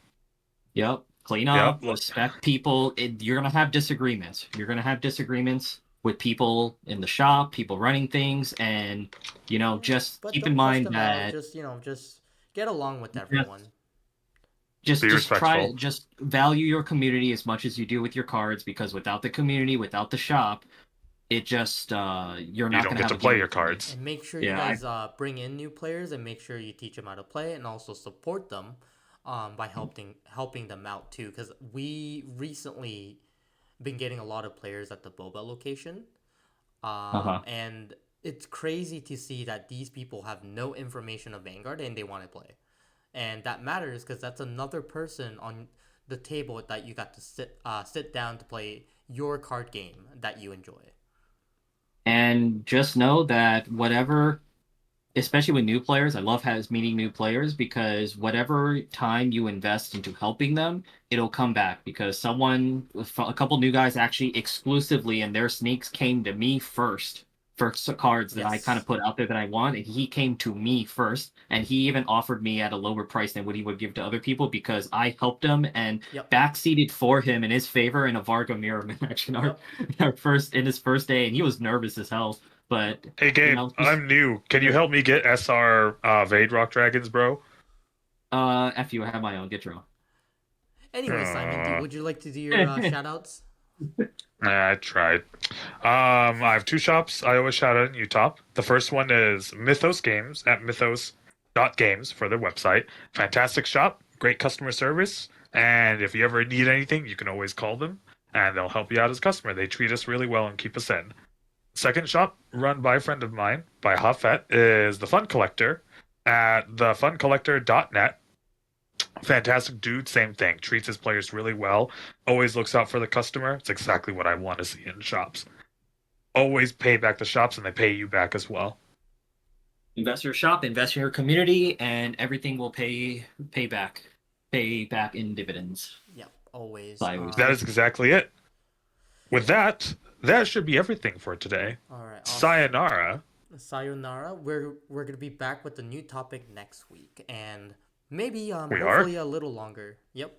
[SPEAKER 2] yep, clean
[SPEAKER 3] Yep.
[SPEAKER 2] up, respect people. You're gonna have disagreements. You're gonna have disagreements with people in the shop, people running things, and
[SPEAKER 1] Yeah,
[SPEAKER 2] just
[SPEAKER 1] but
[SPEAKER 2] keep in
[SPEAKER 1] don't cuss
[SPEAKER 2] mind
[SPEAKER 1] them out.
[SPEAKER 2] that
[SPEAKER 1] Just get along with
[SPEAKER 2] just
[SPEAKER 1] everyone.
[SPEAKER 2] just
[SPEAKER 3] Be
[SPEAKER 2] just try
[SPEAKER 3] respectful.
[SPEAKER 2] just value your community as much as you do with your cards because without the community, without the shop, it just you're
[SPEAKER 3] You
[SPEAKER 2] not
[SPEAKER 3] don't
[SPEAKER 2] gonna
[SPEAKER 3] get
[SPEAKER 2] have
[SPEAKER 3] to
[SPEAKER 2] a
[SPEAKER 3] play
[SPEAKER 2] game
[SPEAKER 3] your
[SPEAKER 2] with me.
[SPEAKER 3] cards.
[SPEAKER 1] And make sure you
[SPEAKER 2] Yeah, I
[SPEAKER 1] guys bring in new players and make sure you teach them how to play and also support them by helping them out too. Because we recently been getting a lot of players at the Boba location,
[SPEAKER 2] uh-huh.
[SPEAKER 1] and it's crazy to see that these people have no information of Vanguard and they want to play, and that matters because that's another person on the table that you got to sit down to play your card game that you enjoy.
[SPEAKER 2] And just know that whatever, especially with new players, I love has meeting new players because whatever time you invest into helping them, it'll come back because a couple new guys actually exclusively in their sneaks came to me first for cards that I kind of
[SPEAKER 1] Yes.
[SPEAKER 2] put out there that I want, and he came to me first, and he even offered me at a lower price than what he would give to other people because I helped him and
[SPEAKER 1] Yep.
[SPEAKER 2] backseated for him in his favor in a Varga mirror match in our,
[SPEAKER 1] Yep.
[SPEAKER 2] our first in his first day, and he was nervous as hell.
[SPEAKER 1] Yep.
[SPEAKER 2] But
[SPEAKER 3] Hey Gabe,
[SPEAKER 2] just
[SPEAKER 3] I'm new. Can you
[SPEAKER 2] yeah.
[SPEAKER 3] help me get SR Vade Rock Dragons, bro?
[SPEAKER 2] F you, I have my own. Get your own.
[SPEAKER 1] Anyway, Simon,
[SPEAKER 3] Uh,
[SPEAKER 1] would you like to do your shout outs?
[SPEAKER 3] I tried. I have two shops I always shout out in Utah. The first one is Mythos Games at mythos.games for their website. Fantastic shop, great customer service, and if you ever need anything, you can always call them and they'll help you out as a customer. They treat us really well and keep us in. Second shop, run by a friend of mine, by Hafet, is The Fun Collector at thefuncollector.net. Fantastic dude, same thing. Treats his players really well. Always looks out for the customer. It's exactly what I want to see in shops. Always pay back the shops and they pay you back as well.
[SPEAKER 2] Invest in your shop, invest in your community, and everything will pay back in dividends.
[SPEAKER 1] Yep. Always.
[SPEAKER 2] I always
[SPEAKER 3] That
[SPEAKER 2] say.
[SPEAKER 3] is exactly it. With that, that should be everything for today.
[SPEAKER 1] All right. Awesome.
[SPEAKER 3] Sayonara.
[SPEAKER 1] Sayonara. We're gonna be back with a new topic next week, and maybe
[SPEAKER 3] We are.
[SPEAKER 1] hopefully a little longer. Yep.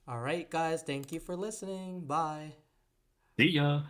[SPEAKER 1] All right, guys. Thank you for listening. Bye.
[SPEAKER 2] See ya.